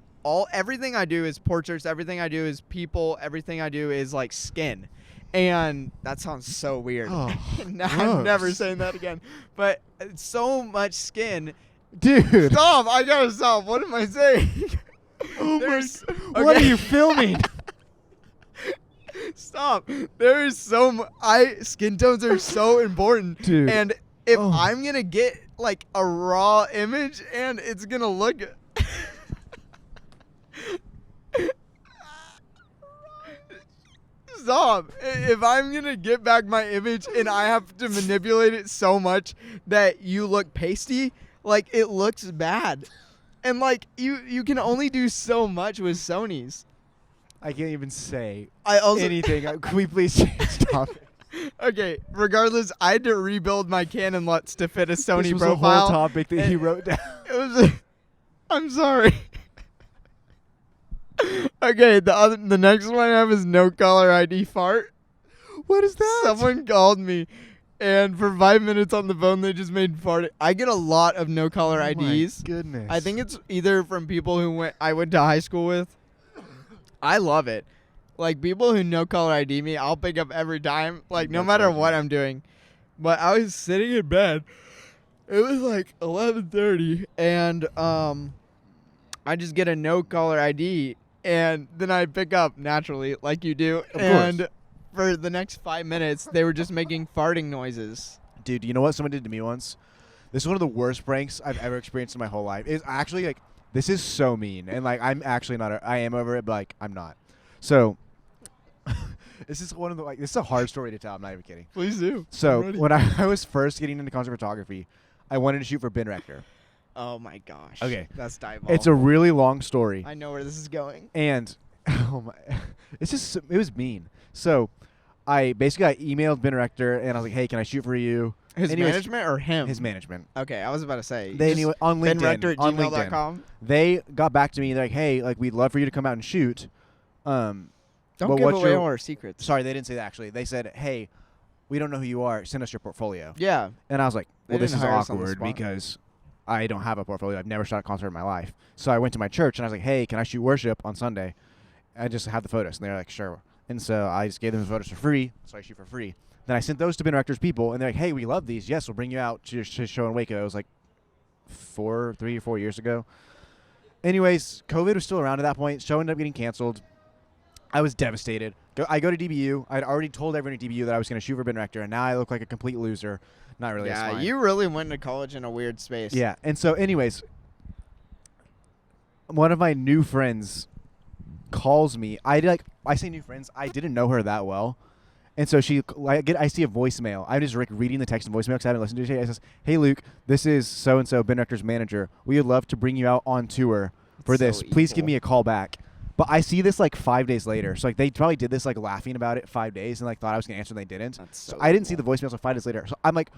Speaker 1: everything I do is portraits, everything I do is people, everything I do is like skin. And that sounds so weird.
Speaker 2: Oh,
Speaker 1: I'm never saying that again. But so much skin.
Speaker 2: Dude.
Speaker 1: Stop. I gotta stop. What am I saying?
Speaker 2: What are you filming?
Speaker 1: Stop. There is skin tones are so important.
Speaker 2: Dude.
Speaker 1: And if I'm going to get like a raw image and it's going to look Stop. If I'm going to get back my image and I have to manipulate it so much that you look pasty, like it looks bad. And like you can only do so much with Sony's.
Speaker 2: I can't even say
Speaker 1: anything.
Speaker 2: Can we please change topic?
Speaker 1: Okay, regardless, I had to rebuild my Canon LUTs to fit a Sony
Speaker 2: this was
Speaker 1: profile.
Speaker 2: a whole topic that he wrote down.
Speaker 1: It was. I'm sorry. Okay, the next one I have is no caller ID fart.
Speaker 2: What is that?
Speaker 1: Someone called me, and for 5 minutes on the phone, they just made fart. I get a lot of no caller IDs.
Speaker 2: My goodness.
Speaker 1: I think it's either from people I went to high school with. I love it. Like, people who no caller ID me, I'll pick up every time, like, no matter what I'm doing. But I was sitting in bed. It was like 11:30, and I just get a no caller ID, and then I pick up naturally, like you do.
Speaker 2: Of
Speaker 1: and
Speaker 2: course.
Speaker 1: for the next 5 minutes, they were just making farting noises.
Speaker 2: Dude, you know what someone did to me once? This is one of the worst pranks I've ever experienced in my whole life. It's actually like, this is so mean. And like, I'm actually not, I am over it, but like, I'm not. So, this is a hard story to tell. I'm not even kidding.
Speaker 1: Please do.
Speaker 2: So, when I was first getting into concert photography, I wanted to shoot for Ben Rector.
Speaker 1: Oh my gosh.
Speaker 2: Okay.
Speaker 1: That's diabolical.
Speaker 2: It's a really long story.
Speaker 1: I know where this is going.
Speaker 2: And, it was mean. So, I emailed Ben Rector, and I was like, hey, can I shoot for you?
Speaker 1: His management or him?
Speaker 2: His management.
Speaker 1: Okay, I was about to say.
Speaker 2: On LinkedIn.
Speaker 1: BenRector@gmail.com.
Speaker 2: They got back to me. They're like, hey, like, we'd love for you to come out and shoot.
Speaker 1: Don't give away all our secrets.
Speaker 2: Sorry, they didn't say that, actually. They said, hey, we don't know who you are. Send us your portfolio.
Speaker 1: Yeah.
Speaker 2: And I was like, well, this is awkward
Speaker 1: because
Speaker 2: because I don't have a portfolio. I've never shot a concert in my life. So I went to my church, and I was like, hey, can I shoot worship on Sunday? I just have the photos. And they're like, sure. And so I just gave them the photos for free, so I shoot for free. Then I sent those to Ben Rector's people, and they're like, hey, we love these. Yes, we'll bring you out to your show in Waco. It was like 3 or 4 years ago. Anyways, COVID was still around at that point. Show ended up getting canceled. I was devastated. I go to DBU. I'd already told everyone at DBU that I was going to shoot for Ben Rector, and now I look like a complete loser. Not really.
Speaker 1: Yeah, you really went to college in a weird space.
Speaker 2: Yeah, and so anyways, one of my new friends calls me. I say new friends. I didn't know her that well. And so I see a voicemail. I'm just reading the text and voicemail because I haven't listened to it yet. It says, hey, Luke, this is so-and-so, Ben Rector's manager. We would love to bring you out on tour for this. Please give me a call back. But I see this like 5 days later. So like they probably did this like laughing about it 5 days and like thought I was going to answer and they didn't. So I didn't see the voicemail until 5 days later. So I'm like,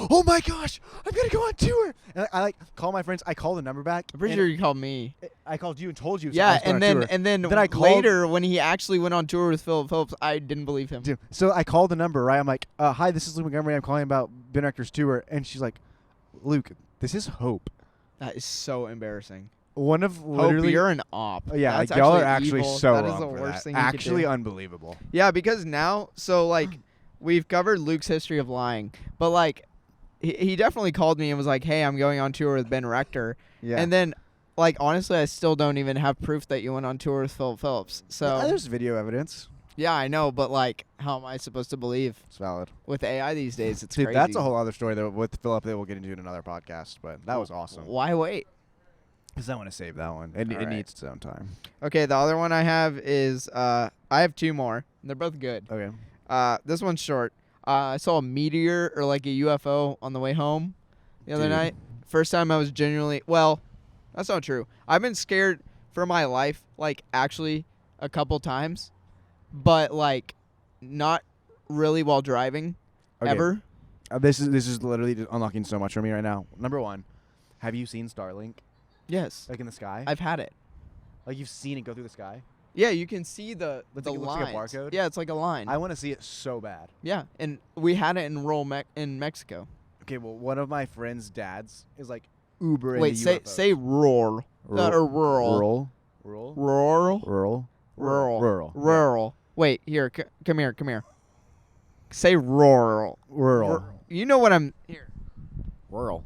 Speaker 2: oh my gosh, I'm going to go on tour. And I like call my friends. I call the number back.
Speaker 1: I'm pretty sure you called me.
Speaker 2: I called you and told you.
Speaker 1: Yeah, and then I later when he actually went on tour with Philip Phillips, I didn't believe him.
Speaker 2: Dude, so I called the number, right? I'm like, hi, this is Luke Montgomery. I'm calling about Ben Rector's tour. And she's like, Luke, this is Hope.
Speaker 1: That is so embarrassing.
Speaker 2: One of literally,
Speaker 1: Hope, you're an op.
Speaker 2: Yeah, like, y'all are actually
Speaker 1: evil.
Speaker 2: so
Speaker 1: that
Speaker 2: wrong
Speaker 1: is the
Speaker 2: for
Speaker 1: worst
Speaker 2: that.
Speaker 1: thing
Speaker 2: Actually
Speaker 1: you could do.
Speaker 2: Unbelievable.
Speaker 1: Yeah, because now, so like, we've covered Luke's history of lying, but like, he definitely called me and was like, "Hey, I'm going on tour with Ben Rector."
Speaker 2: Yeah.
Speaker 1: And then, like, honestly, I still don't even have proof that you went on tour with Philip Phillips. So
Speaker 2: there's video evidence.
Speaker 1: Yeah, I know, but like, how am I supposed to believe?
Speaker 2: It's valid.
Speaker 1: With AI these days, it's
Speaker 2: Dude,
Speaker 1: crazy.
Speaker 2: that's a whole other story with Philip that we'll get into in another podcast, but that was awesome.
Speaker 1: Why wait?
Speaker 2: Because I want to save that one. It needs its own time.
Speaker 1: Okay, the other one I have is I have 2 more. They're both good.
Speaker 2: Okay.
Speaker 1: This one's short. I saw a meteor or like a UFO on the way home the other night. First time I was genuinely, well, that's not true. I've been scared for my life, like actually a couple times, but like not really while driving ever.
Speaker 2: This is literally just unlocking so much for me right now. Number 1, have you seen Starlink?
Speaker 1: Yes.
Speaker 2: Like in the sky?
Speaker 1: I've had it.
Speaker 2: Like you've seen it go through the sky?
Speaker 1: Yeah, you can see the
Speaker 2: Looks
Speaker 1: lines.
Speaker 2: like a barcode?
Speaker 1: Yeah, it's like a line.
Speaker 2: I want to see it so bad.
Speaker 1: Yeah, and we had it in Mexico.
Speaker 2: Okay, well, one of my friend's dads is like uber
Speaker 1: Wait,
Speaker 2: into UFOs.
Speaker 1: say rural. Or rural.
Speaker 2: Rural?
Speaker 1: Rural. Wait, here, come here. Say rural.
Speaker 2: Rural.
Speaker 1: You know what I'm... Here.
Speaker 2: Rural.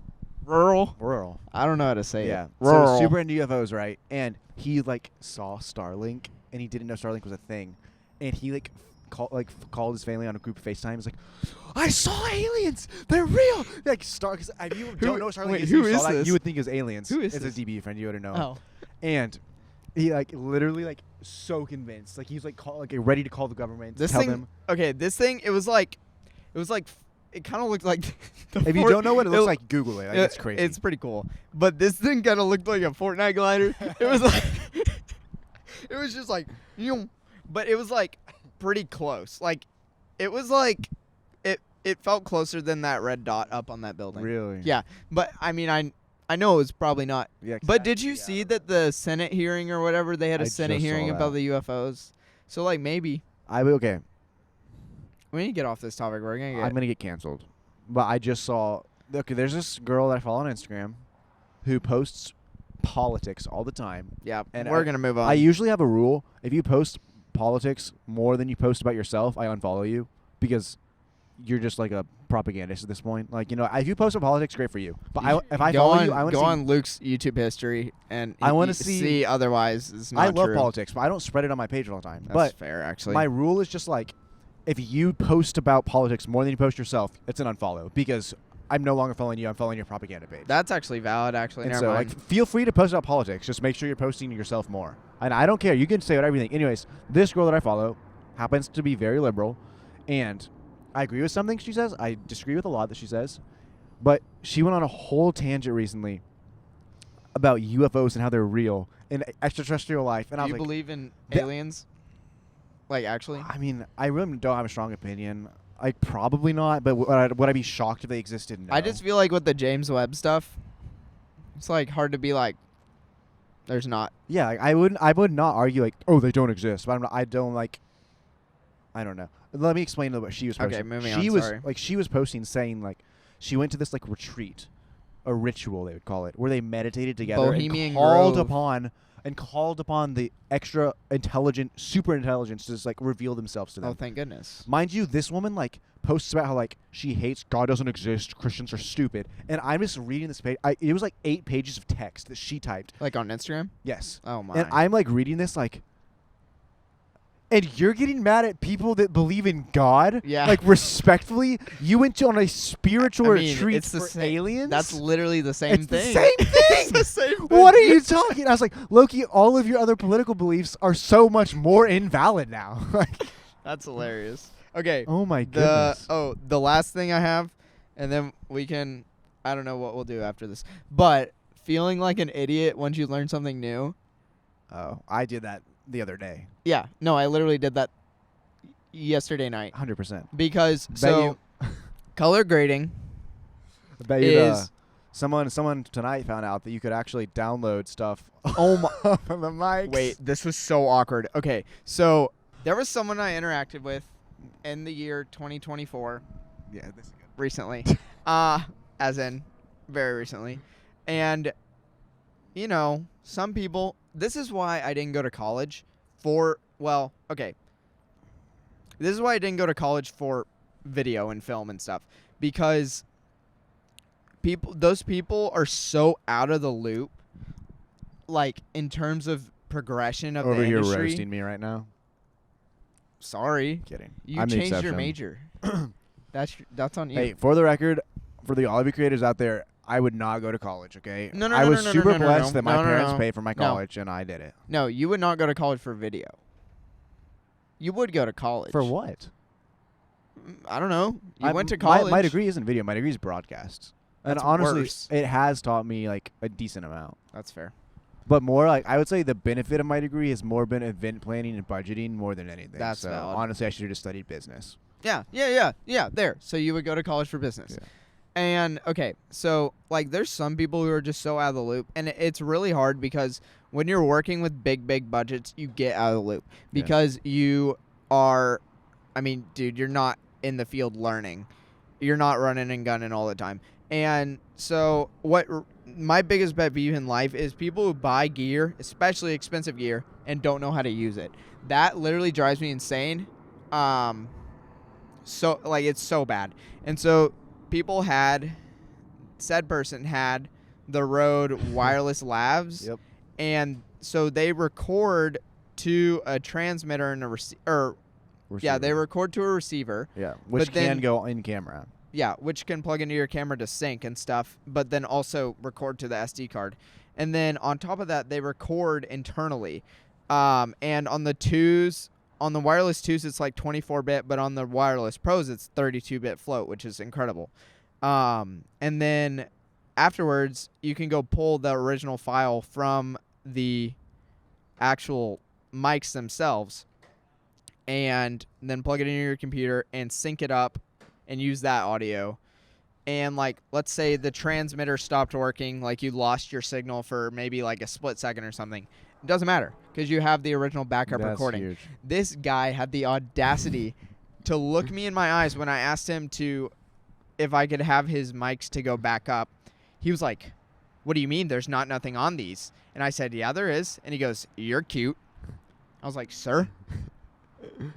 Speaker 1: I don't know how to say it.
Speaker 2: Yeah.
Speaker 1: Rural.
Speaker 2: So super into UFOs, right? And he like saw Starlink, and he didn't know Starlink was a thing, and he called his family on a group FaceTime. He's like, "I saw aliens. They're real." Like because if you don't know Starlink,
Speaker 1: who is this?
Speaker 2: You would think it was aliens.
Speaker 1: Who is
Speaker 2: it's
Speaker 1: this?
Speaker 2: a DB friend. You would know.
Speaker 1: Oh.
Speaker 2: And he like literally like so convinced, like he was like ready to call the government.
Speaker 1: This
Speaker 2: tell
Speaker 1: thing.
Speaker 2: them.
Speaker 1: Okay, this thing. It was like. It kind of looked like.
Speaker 2: If you don't know what it looks like, Google it. Like, it's crazy.
Speaker 1: It's pretty cool. But this thing kind of looked like a Fortnite glider. It was like. It was just like. But it was like pretty close. Like, it was like. It felt closer than that red dot up on that building.
Speaker 2: Really?
Speaker 1: Yeah. But I mean, I know it was probably not.
Speaker 2: Yeah.
Speaker 1: But did you see that the Senate hearing or whatever, they had a Senate hearing about the UFOs? So like maybe.
Speaker 2: Okay.
Speaker 1: We need to get off this topic.
Speaker 2: I'm gonna get canceled. But I just saw. Okay, there's this girl that I follow on Instagram, who posts politics all the time.
Speaker 1: Yeah,
Speaker 2: and
Speaker 1: we're gonna move on.
Speaker 2: I usually have a rule: if you post politics more than you post about yourself, I unfollow you because you're just like a propagandist at this point. Like, you know, if you post about politics, great for you. But if I follow you, I want to
Speaker 1: go on Luke's YouTube history and
Speaker 2: I want to see
Speaker 1: otherwise. It's not
Speaker 2: true. I love
Speaker 1: true.
Speaker 2: politics, but I don't spread it on my page all the time.
Speaker 1: That's fair, actually.
Speaker 2: My rule is just like, if you post about politics more than you post yourself, it's an unfollow because I'm no longer following you. I'm following your propaganda page.
Speaker 1: That's actually valid, actually.
Speaker 2: And so, like, feel free to post about politics. Just make sure you're posting yourself more. And I don't care. You can say whatever you think. Anyways, this girl that I follow happens to be very liberal, and I agree with something she says. I disagree with a lot that she says. But she went on a whole tangent recently about UFOs and how they're real and extraterrestrial life. And
Speaker 1: Do
Speaker 2: I was
Speaker 1: you
Speaker 2: like,
Speaker 1: believe in aliens? Like, actually?
Speaker 2: I mean, I really don't have a strong opinion. Probably not, but would I be shocked if they existed? No.
Speaker 1: I just feel like with the James Webb stuff, it's like hard to be like, there's not.
Speaker 2: Yeah, I would not argue like, oh, they don't exist. But I don't know. Let me explain what she was posting.
Speaker 1: Okay, moving
Speaker 2: on.
Speaker 1: Sorry.
Speaker 2: She was posting saying like she went to this like retreat, a ritual they would call it, where they meditated together
Speaker 1: Bohemian
Speaker 2: and called upon the extra intelligent, super intelligence to just like reveal themselves to them.
Speaker 1: Oh, thank goodness.
Speaker 2: Mind you, this woman like posts about how like she hates God doesn't exist, Christians are stupid, and I'm just reading this page. It was like 8 pages of text that she typed.
Speaker 1: Like on Instagram?
Speaker 2: Yes.
Speaker 1: Oh my.
Speaker 2: And I'm like reading this like. And you're getting mad at people that believe in God?
Speaker 1: Yeah.
Speaker 2: Like, respectfully, you went on a spiritual retreat
Speaker 1: it's
Speaker 2: for aliens?
Speaker 1: That's literally the same thing.
Speaker 2: It's the same thing!
Speaker 1: It's the same thing.
Speaker 2: What are you talking? I was like, Loki, all of your other political beliefs are so much more invalid now.
Speaker 1: That's hilarious. Okay.
Speaker 2: Oh, my goodness.
Speaker 1: The last thing I have, and then we can, I don't know what we'll do after this, but feeling like an idiot once you learn something new.
Speaker 2: Oh, I did that the other day.
Speaker 1: Yeah. No, I literally did that yesterday night.
Speaker 2: 100%.
Speaker 1: Because, color grading
Speaker 2: is... Someone tonight found out that you could actually download stuff from the mics.
Speaker 1: Wait, this was so awkward. Okay, so there was someone I interacted with in the year 2024.
Speaker 2: Yeah, this is good.
Speaker 1: Recently. As in, very recently. And, you know, some people... This is why I didn't go to college This is why I didn't go to college for video and film and stuff. Because those people are so out of the loop, like, in terms of progression of the industry.
Speaker 2: Over here roasting me right now.
Speaker 1: sorry.
Speaker 2: Kidding.
Speaker 1: You
Speaker 2: I'm the
Speaker 1: changed your
Speaker 2: exception.
Speaker 1: major. That's on you.
Speaker 2: Hey, for the record, for the all of you creators out there, I would not go to college, okay?
Speaker 1: No,
Speaker 2: I was
Speaker 1: no,
Speaker 2: super
Speaker 1: no, no,
Speaker 2: blessed
Speaker 1: no.
Speaker 2: that my
Speaker 1: No, no,
Speaker 2: parents
Speaker 1: no.
Speaker 2: paid for my
Speaker 1: No.
Speaker 2: college, and I did it.
Speaker 1: No, you would not go to college for video. You would go to college.
Speaker 2: For what?
Speaker 1: I don't know. You went to college.
Speaker 2: My degree isn't video. My degree is broadcast. And
Speaker 1: That's
Speaker 2: honestly,
Speaker 1: worse.
Speaker 2: it has taught me like a decent amount.
Speaker 1: That's fair.
Speaker 2: But more like I would say the benefit of my degree has more been event planning and budgeting more than anything.
Speaker 1: That's
Speaker 2: so
Speaker 1: valid.
Speaker 2: honestly, I should have just studied business.
Speaker 1: Yeah. There. So you would go to college for business.
Speaker 2: Yeah.
Speaker 1: And okay, so like there's some people who are just so out of the loop, and it's really hard because when you're working with big budgets, you get out of the loop because you are, I mean, dude, you're not in the field learning. You're not running and gunning all the time. And so my biggest pet peeve in life is people who buy gear, especially expensive gear, and don't know how to use it. That literally drives me insane. So like it's so bad. And so said person had the Rode wireless lavs.
Speaker 2: Yep.
Speaker 1: And so they record to a transmitter and a receiver. Yeah, they record to a receiver.
Speaker 2: Yeah, which can go in camera.
Speaker 1: Yeah, which can plug into your camera to sync and stuff, but then also record to the SD card. And then on top of that, they record internally. And on the wireless 2s, it's like 24-bit, but on the wireless pros, it's 32-bit float, which is incredible. And then afterwards, you can go pull the original file from the actual mics themselves and then plug it into your computer and sync it up and use that audio. And like, let's say the transmitter stopped working, like you lost your signal for maybe like a split second or something. It doesn't matter because you have the original backup recording.
Speaker 2: Huge.
Speaker 1: This guy had the audacity to look me in my eyes when I asked him if I could have his mics to go back up. He was like, "What do you mean there's nothing on these?" And I said, "Yeah, there is." And he goes, "You're cute." I was like, "Sir?"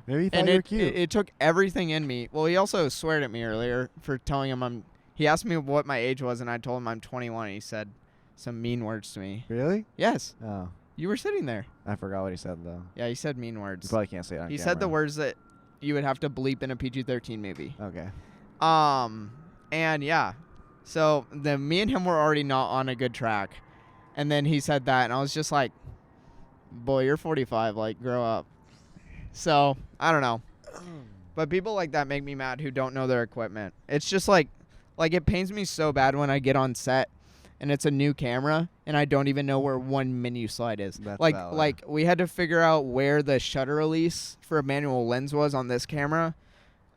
Speaker 2: Maybe he thought you were cute.
Speaker 1: It took everything in me. Well, he also sweared at me earlier for telling him he asked me what my age was, and I told him I'm 21. And he said some mean words to me.
Speaker 2: Really?
Speaker 1: Yes.
Speaker 2: Oh.
Speaker 1: You were sitting there.
Speaker 2: I forgot what he said, though.
Speaker 1: Yeah, he said mean words.
Speaker 2: You probably can't say it on camera.
Speaker 1: He said the words that you would have to bleep in a PG-13 movie.
Speaker 2: Okay.
Speaker 1: And yeah. So me and him were already not on a good track. And then he said that, and I was just like, boy, you're 45. Like, grow up. So, I don't know. But people like that make me mad who don't know their equipment. It's just like it pains me so bad when I get on set and it's a new camera and I don't even know where one menu slide is.
Speaker 2: That's
Speaker 1: like
Speaker 2: valid.
Speaker 1: like we had to figure out where the shutter release for a manual lens was on this camera.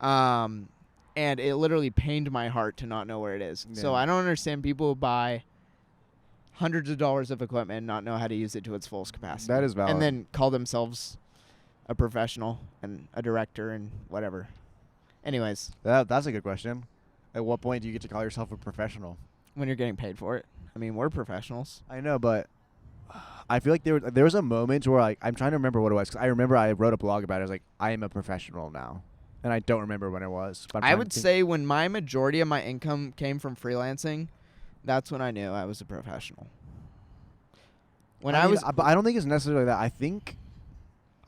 Speaker 1: And it literally pained my heart to not know where it is. Yeah. So I don't understand people who buy hundreds of dollars of equipment and not know how to use it to its fullest capacity.
Speaker 2: That is valid.
Speaker 1: And then call themselves a professional and a director and whatever. Anyways.
Speaker 2: That's a good question. At what point do you get to call yourself a professional?
Speaker 1: When you're getting paid for it. I mean, we're professionals.
Speaker 2: I know, but I feel like there was a moment where I'm trying to remember what it was. 'Cause I remember I wrote a blog about it. I was like, I am a professional now. And I don't remember when it was. But
Speaker 1: I would say when my majority of my income came from freelancing, that's when I knew I was a professional. But
Speaker 2: I don't think it's necessarily that. I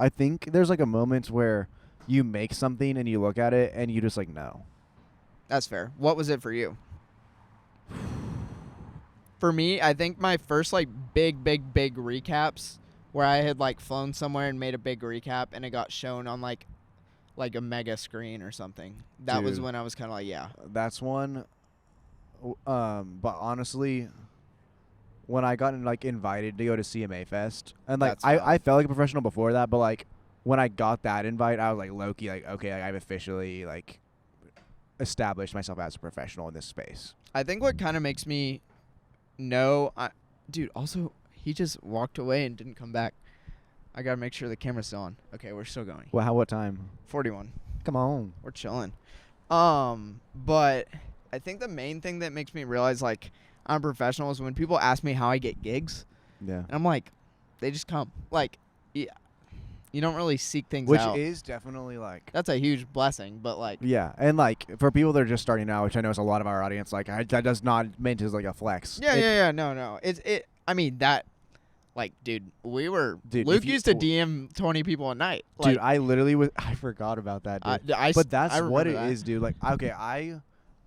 Speaker 2: think there's like a moment where you make something and you look at it and you just like, no.
Speaker 1: That's fair. What was it for you? For me, I think my first like big recaps where I had like flown somewhere and made a big recap and it got shown on like a mega screen or something. That was when I was kind of like, yeah.
Speaker 2: That's one. But honestly, when I got like invited to go to CMA Fest, and like I felt like a professional before that, but like when I got that invite, I was like low-key like, okay, like, I've officially like established myself as a professional in this space.
Speaker 1: I think what kind of makes me know, dude, also he just walked away and didn't come back. I gotta make sure the camera's still on. Okay, we're still going.
Speaker 2: Well, what time?
Speaker 1: 41.
Speaker 2: Come on.
Speaker 1: We're chilling. But I think the main thing that makes me realize like I'm a professional is when people ask me how I get gigs.
Speaker 2: Yeah.
Speaker 1: And I'm like, they just come. Like, yeah, you don't really seek things
Speaker 2: which
Speaker 1: out.
Speaker 2: Which is definitely like.
Speaker 1: That's a huge blessing, but like.
Speaker 2: Yeah, and like for people that are just starting out, which I know is a lot of our audience, like that does not meant as like a flex.
Speaker 1: Yeah. No. I mean that. Like, dude, Luke used to DM 20 people a night.
Speaker 2: Dude, I forgot about that, dude. But that's what it is, dude. Like, okay,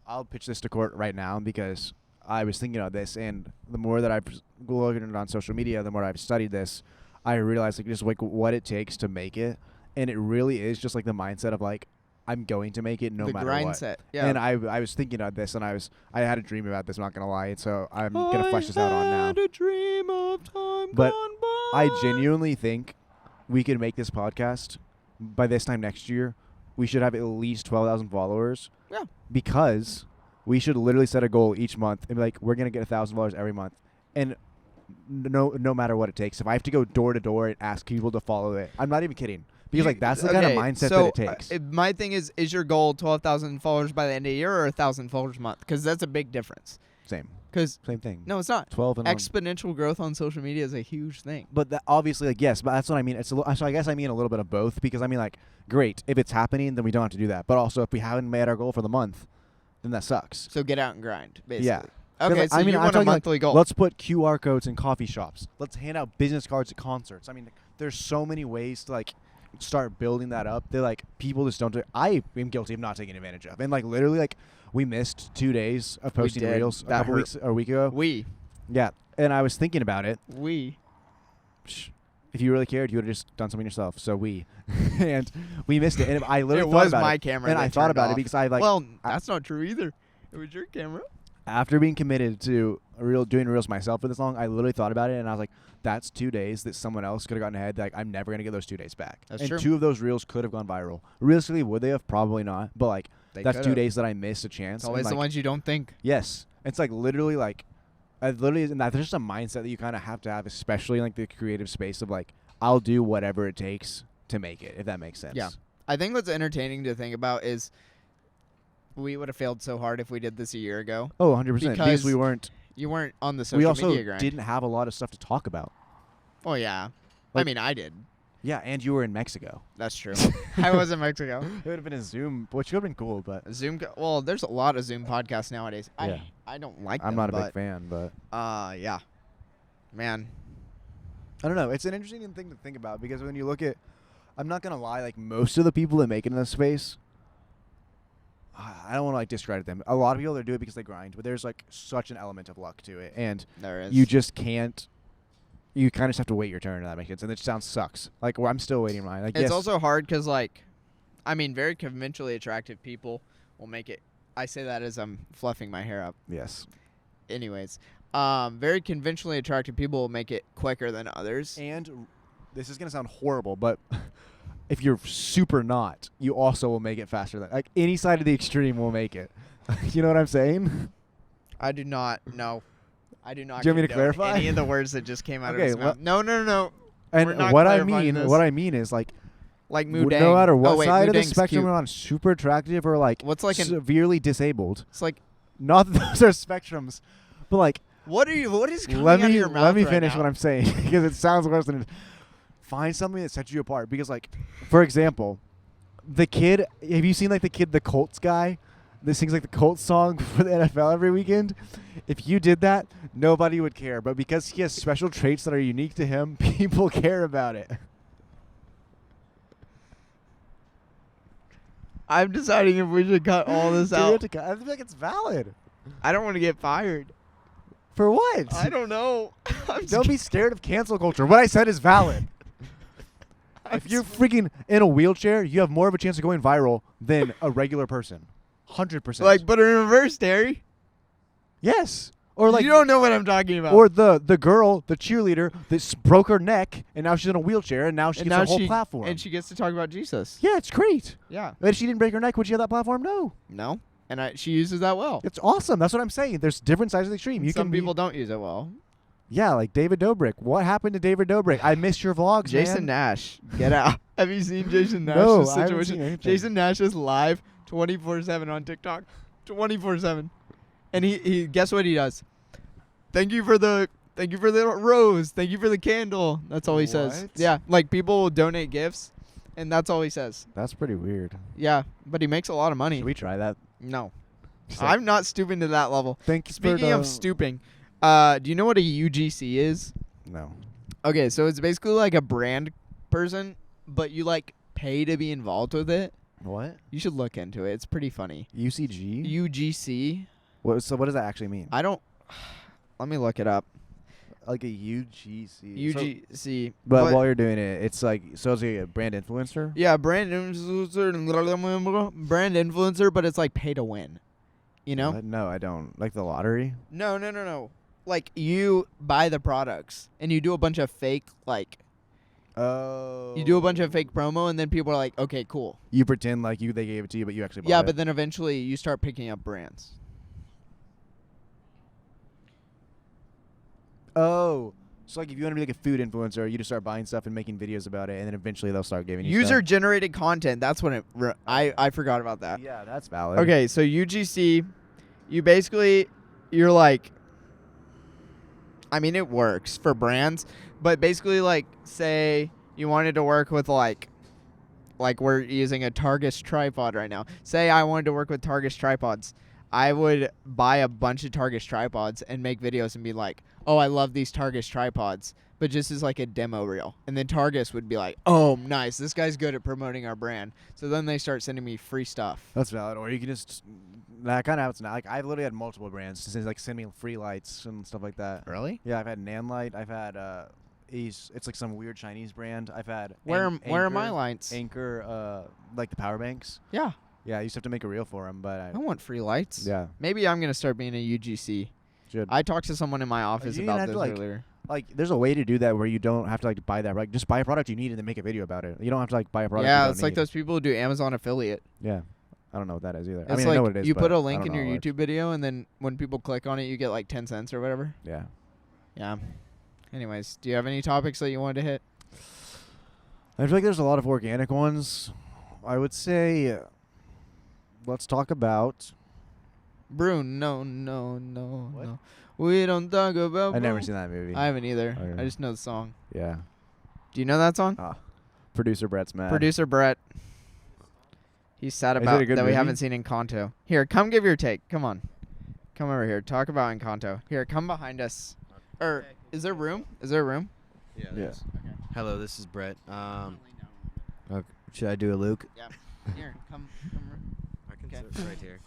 Speaker 2: I'll pitch this to Cort right now because I was thinking about this, and the more that I've looked at it on social media, the more I've studied this, I realized like just like what it takes to make it, and it really is just like the mindset of like I'm going to make it no matter what. The grind set, yeah. And I was thinking about this, and I had a dream about this. I'm not gonna lie, so I'm gonna flesh this out on now. I had a dream of time gone by. I genuinely think we could make this podcast by this time next year. We should have at least 12,000 followers.
Speaker 1: Yeah.
Speaker 2: Because we should literally set a goal each month and be like, we're gonna get 1,000 followers every month, and no matter what it takes. If I have to go door to door and ask people to follow it, I'm not even kidding. Because like that's the kind of mindset that it takes.
Speaker 1: My thing is your goal 12,000 followers by the end of the year or 1,000 followers a month? Because that's a big difference.
Speaker 2: Same thing.
Speaker 1: No, it's not.
Speaker 2: 12 and
Speaker 1: exponential growth on social media is a huge thing.
Speaker 2: But obviously, like yes, but that's what I mean. So I guess I mean a little bit of both. Because I mean, like, great if it's happening, then we don't have to do that. But also, if we haven't made our goal for the month, then that sucks.
Speaker 1: So get out and grind, basically.
Speaker 2: Yeah.
Speaker 1: Okay,
Speaker 2: like,
Speaker 1: so you want a monthly goal.
Speaker 2: Let's put QR codes in coffee shops. Let's hand out business cards at concerts. I mean, there's so many ways to like start building that up. They're like people just don't do it. I am guilty of not taking advantage of. And like literally like we missed 2 days of posting reels a couple weeks or a week ago. Yeah. And I was thinking about it. If you really cared, you would have just done something yourself. So and we missed it. And I literally thought about it. It was my camera. And I thought about it because I like.
Speaker 1: Well, that's not true either. It was your camera.
Speaker 2: After being committed to doing reels myself for this long, I literally thought about it, and I was like, that's 2 days that someone else could have gotten ahead. Like, I'm never going to get those 2 days back. That's true. And 2 of those reels could have gone viral. Realistically, would they have? Probably not. But, like, that's 2 days that I missed a chance.
Speaker 1: It's always the ones you don't think.
Speaker 2: Yes. It's, like, literally, like, and there's just a mindset that you kind of have to have, especially in, like, the creative space of, like, I'll do whatever it takes to make it, if that makes sense.
Speaker 1: Yeah. I think what's entertaining to think about is we would have failed so hard if we did this a year ago.
Speaker 2: Oh, 100%. Because you weren't
Speaker 1: on the social media grind.
Speaker 2: We also didn't have a lot of stuff to talk about.
Speaker 1: Oh, yeah. Like, I mean, I did.
Speaker 2: Yeah, and you were in Mexico.
Speaker 1: That's true. I was in Mexico.
Speaker 2: It would have been a Zoom, which would have been cool, but...
Speaker 1: Well, there's a lot of Zoom podcasts nowadays. Yeah. I don't like them,
Speaker 2: I'm not a big fan, but...
Speaker 1: Yeah. Man.
Speaker 2: I don't know. It's an interesting thing to think about, because when you look at... I'm not going to lie, like, most of the people that make it in this space... I don't want to like discredit them. A lot of people that do it because they grind, but there's like such an element of luck to it, and
Speaker 1: there is.
Speaker 2: You just can't. You kind of just have to wait your turn. That makes sense, and it sounds sucks. Like I'm still waiting mine. Like
Speaker 1: it's also hard because like, I mean, very conventionally attractive people will make it. I say that as I'm fluffing my hair up.
Speaker 2: Yes.
Speaker 1: Anyways, very conventionally attractive people will make it quicker than others.
Speaker 2: And this is gonna sound horrible, but. If you're super not, you also will make it faster than like any side of the extreme will make it. You know what I'm saying?
Speaker 1: I do not. No, I do not.
Speaker 2: Do you want me to clarify
Speaker 1: any of the words that just came out of his mouth? No.
Speaker 2: And what I mean is like
Speaker 1: Mudang.
Speaker 2: No matter what side of the spectrum you're on, super attractive or like
Speaker 1: what's like
Speaker 2: severely disabled.
Speaker 1: It's like
Speaker 2: not that those are spectrums, but like
Speaker 1: what is coming out of your mouth?
Speaker 2: Let me finish what I'm saying because it sounds worse than it. Find something that sets you apart because, like, for example, the kid. Have you seen like the Colts guy that sings like the Colts song for the NFL every weekend? If you did that, nobody would care. But because he has special traits that are unique to him, people care about it.
Speaker 1: I'm deciding if we should cut all this out.
Speaker 2: I feel like it's valid.
Speaker 1: I don't want to get fired.
Speaker 2: For what?
Speaker 1: I don't know.
Speaker 2: Don't be scared of cancel culture. What I said is valid. If you're freaking in a wheelchair, you have more of a chance of going viral than a regular person. 100%.
Speaker 1: Like, but in reverse, Terry.
Speaker 2: Yes. Or like
Speaker 1: you don't know what I'm talking about.
Speaker 2: Or the girl, the cheerleader that broke her neck, and now she's in a wheelchair, and now she gets a whole platform.
Speaker 1: And she gets to talk about Jesus.
Speaker 2: Yeah, it's great.
Speaker 1: Yeah.
Speaker 2: But if she didn't break her neck, would she have that platform? No.
Speaker 1: No. And she uses that well.
Speaker 2: It's awesome. That's what I'm saying. There's different sides of the extreme.
Speaker 1: Some people don't use it well.
Speaker 2: Yeah, like David Dobrik. What happened to David Dobrik? I missed your vlogs,
Speaker 1: Jason Nash. Get out. Have you seen Jason Nash's situation?
Speaker 2: I haven't seen anything.
Speaker 1: Jason Nash is live 24/7 on TikTok. 24/7. And he guess what he does? Thank you for the rose. Thank you for the candle. That's all he says. Yeah, like people will donate gifts and that's all he says.
Speaker 2: That's pretty weird.
Speaker 1: Yeah, but he makes a lot of money.
Speaker 2: Should we try that?
Speaker 1: No. I'm not stooping to that level.
Speaker 2: Thanks.
Speaker 1: Speaking of stooping, do you know what a UGC is?
Speaker 2: No.
Speaker 1: Okay, so it's basically like a brand person, but you like pay to be involved with it.
Speaker 2: What?
Speaker 1: You should look into it. It's pretty funny.
Speaker 2: UCG?
Speaker 1: UGC.
Speaker 2: So what does that actually mean?
Speaker 1: I don't. Let me look it up.
Speaker 2: Like a UGC.
Speaker 1: UGC.
Speaker 2: But while you're doing it, it's like it's like a brand influencer.
Speaker 1: Yeah, brand influencer, but it's like pay to win. You know?
Speaker 2: No, I don't. Like the lottery?
Speaker 1: No. Like you buy the products and you do a bunch of fake
Speaker 2: Oh.
Speaker 1: You do a bunch of fake promo and then people are like, okay, cool.
Speaker 2: You pretend like they gave it to you, but you actually bought it.
Speaker 1: Yeah, but then eventually you start picking up brands.
Speaker 2: Oh. So like if you want to be like a food influencer, you just start buying stuff and making videos about it, and then eventually they'll start giving you
Speaker 1: User-generated content. That's when I forgot about that.
Speaker 2: Yeah, that's valid.
Speaker 1: Okay, so UGC, you're like, I mean, it works for brands, but basically, like, say you wanted to work with, like we're using a Targus tripod right now. Say I wanted to work with Targus tripods. I would buy a bunch of Targus tripods and make videos and be like, oh, I love these Targus tripods, but just as like a demo reel. And then Targus would be like, oh, nice. This guy's good at promoting our brand. So then they start sending me free stuff.
Speaker 2: That's valid. Or you can just, that kind of happens now. Like I've literally had multiple brands like send me free lights and stuff like that.
Speaker 1: Really?
Speaker 2: Yeah, I've had Nan Light. I've had, it's like some weird Chinese brand. I've had.
Speaker 1: Where are my lights?
Speaker 2: Anchor, like the power banks.
Speaker 1: Yeah.
Speaker 2: Yeah, I used to have to make a reel for them, but
Speaker 1: I want free lights.
Speaker 2: Yeah.
Speaker 1: Maybe I'm going to start being a UGC.
Speaker 2: Should.
Speaker 1: I talked to someone in my office about this earlier.
Speaker 2: Like, there's a way to do that where you don't have to, like, buy that. Like, just buy a product you need and then make a video about it. You don't have to, like, buy a product you don't
Speaker 1: it's like
Speaker 2: need.
Speaker 1: those people who do Amazon affiliate.
Speaker 2: Yeah. I don't know what that is either.
Speaker 1: It's
Speaker 2: I mean,
Speaker 1: like
Speaker 2: I know what it is,
Speaker 1: you
Speaker 2: but
Speaker 1: put a link
Speaker 2: I don't
Speaker 1: in your
Speaker 2: know how it
Speaker 1: YouTube video, and then when people click on it, you get, like, 10 cents or whatever.
Speaker 2: Yeah.
Speaker 1: Yeah. Anyways, do you have any topics that you wanted to hit?
Speaker 2: I feel like there's a lot of organic ones. I would say, let's talk about...
Speaker 1: No. We don't talk about...
Speaker 2: I've never seen that movie.
Speaker 1: I haven't either.
Speaker 2: Okay.
Speaker 1: I just know the song.
Speaker 2: Yeah.
Speaker 1: Do you know that song?
Speaker 2: Producer Brett's mad.
Speaker 1: Producer Brett. He's sad about that we haven't seen Encanto. Here, come give your take. Come on. Come over here. Talk about Encanto. Here, come behind us. Is there room? Is there room?
Speaker 3: Yeah.
Speaker 2: Yes.
Speaker 1: Okay.
Speaker 3: Hello, this is Brett. Okay. Should I do a Luke?
Speaker 1: Yeah. Here, come.
Speaker 3: I can sit right here.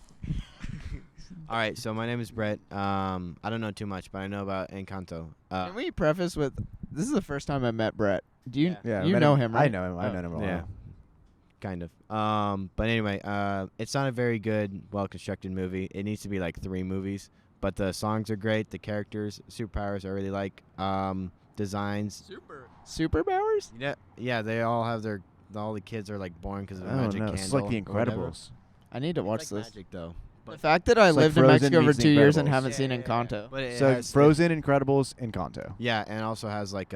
Speaker 3: All right, so my name is Brett. I don't know too much, but I know about Encanto.
Speaker 1: Can we preface with, this is the first time I met Brett. Do you
Speaker 2: Yeah,
Speaker 1: you know him, right?
Speaker 2: I know him. I've known him a while.
Speaker 3: Yeah, kind of. But anyway, it's not a very good, well-constructed movie. It needs to be like 3 movies. But the songs are great. The characters, superpowers, I really like. Designs.
Speaker 1: Superpowers?
Speaker 3: Yeah. They all have all the kids are like born because of a magic candle.
Speaker 2: It's like The
Speaker 3: or whatever.
Speaker 2: Incredibles.
Speaker 1: I need to watch
Speaker 3: It's like
Speaker 1: this.
Speaker 3: magic though.
Speaker 1: The fact that I
Speaker 2: It's like
Speaker 1: lived in
Speaker 2: Frozen
Speaker 1: Mexico for
Speaker 2: meets The
Speaker 1: 2 years and
Speaker 2: Incredibles.
Speaker 1: haven't seen Encanto.
Speaker 3: But it
Speaker 2: So
Speaker 3: has,
Speaker 2: Frozen, Incredibles, Encanto.
Speaker 3: Yeah, and it also has like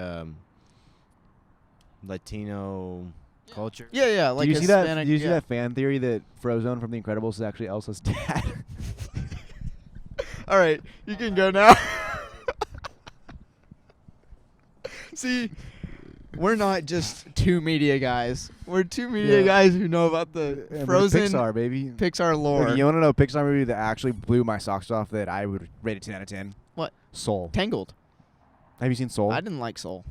Speaker 3: Latino culture.
Speaker 1: Yeah, like
Speaker 2: do you see that?
Speaker 1: Hispanic,
Speaker 2: Do you see that fan theory that Frozone from The Incredibles is actually Elsa's dad?
Speaker 1: All right, you can go now. See, we're not just 2 media guys. We're 2 media guys who know about the Frozen
Speaker 2: Pixar, baby.
Speaker 1: Pixar lore.
Speaker 2: Okay, you want to know a Pixar movie that actually blew my socks off that I would rate a 10 out of 10?
Speaker 1: What?
Speaker 2: Soul.
Speaker 1: Tangled.
Speaker 2: Have you seen Soul?
Speaker 1: I didn't like Soul.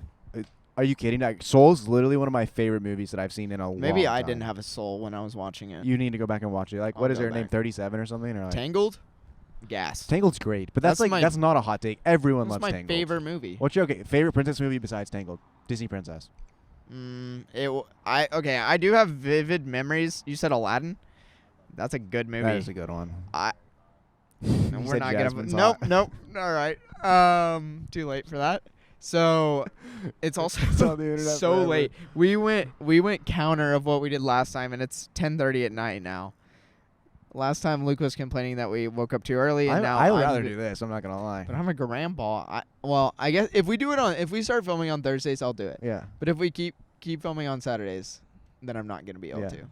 Speaker 2: Are you kidding? Like, Soul's literally one of my favorite movies that I've seen in a long time.
Speaker 1: Maybe I didn't have a soul when I was watching it.
Speaker 2: You need to go back and watch it. Like,
Speaker 1: I'll
Speaker 2: what is
Speaker 1: go
Speaker 2: her name?
Speaker 1: back.
Speaker 2: 37 or something? Or like
Speaker 1: Tangled? Gas.
Speaker 2: Tangled's great, but that's
Speaker 1: That's
Speaker 2: not a hot take. Everyone
Speaker 1: That's
Speaker 2: loves
Speaker 1: my
Speaker 2: Tangled.
Speaker 1: favorite movie.
Speaker 2: What's your favorite princess movie besides Tangled? Disney princess.
Speaker 1: I do have vivid memories. You said Aladdin. That's a good movie.
Speaker 2: That is a good one.
Speaker 1: And we're
Speaker 2: said
Speaker 1: not
Speaker 2: Jasmine's
Speaker 1: gonna.
Speaker 2: hot.
Speaker 1: Nope. All right. Too late for that. So it's also
Speaker 2: It's on the internet
Speaker 1: so
Speaker 2: forever.
Speaker 1: late. We went counter of what we did last time, and it's 10:30 at night now. Last time Luke was complaining that we woke up too early, and now
Speaker 2: I would
Speaker 1: I'm
Speaker 2: rather do this. I'm not gonna lie.
Speaker 1: But I'm a grandpa. I guess if we start filming on Thursdays, I'll do it.
Speaker 2: Yeah.
Speaker 1: But if we keep filming on Saturdays, then I'm not gonna be able
Speaker 2: Yeah.
Speaker 1: to.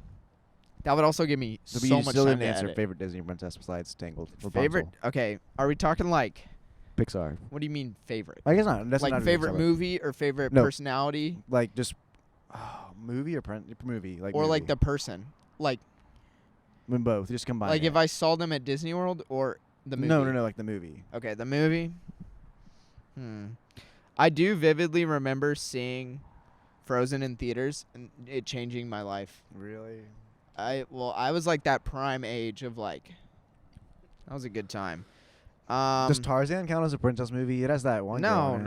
Speaker 1: That would also give me
Speaker 2: So
Speaker 1: so
Speaker 2: you
Speaker 1: much
Speaker 2: still
Speaker 1: time
Speaker 2: didn't
Speaker 1: to
Speaker 2: answer
Speaker 1: edit.
Speaker 2: favorite Disney princess besides Tangled.
Speaker 1: Favorite?
Speaker 2: Rapunzel.
Speaker 1: Okay. Are we talking like?
Speaker 2: Pixar.
Speaker 1: What do you mean favorite?
Speaker 2: I guess not. That's
Speaker 1: Like
Speaker 2: not
Speaker 1: favorite
Speaker 2: Pixar,
Speaker 1: movie or favorite
Speaker 2: No.
Speaker 1: personality,
Speaker 2: like just movie or movie like
Speaker 1: or like
Speaker 2: movie.
Speaker 1: the person? Like
Speaker 2: I mean, both. Just combine.
Speaker 1: like
Speaker 2: it.
Speaker 1: if I saw them at Disney World or the movie?
Speaker 2: No, like the movie.
Speaker 1: Okay, the movie. I do vividly remember seeing Frozen in theaters and it changing my life.
Speaker 2: Really?
Speaker 1: I was like that prime age of like, that was a good time.
Speaker 2: Does Tarzan count as a princess movie? It has that one.
Speaker 1: No.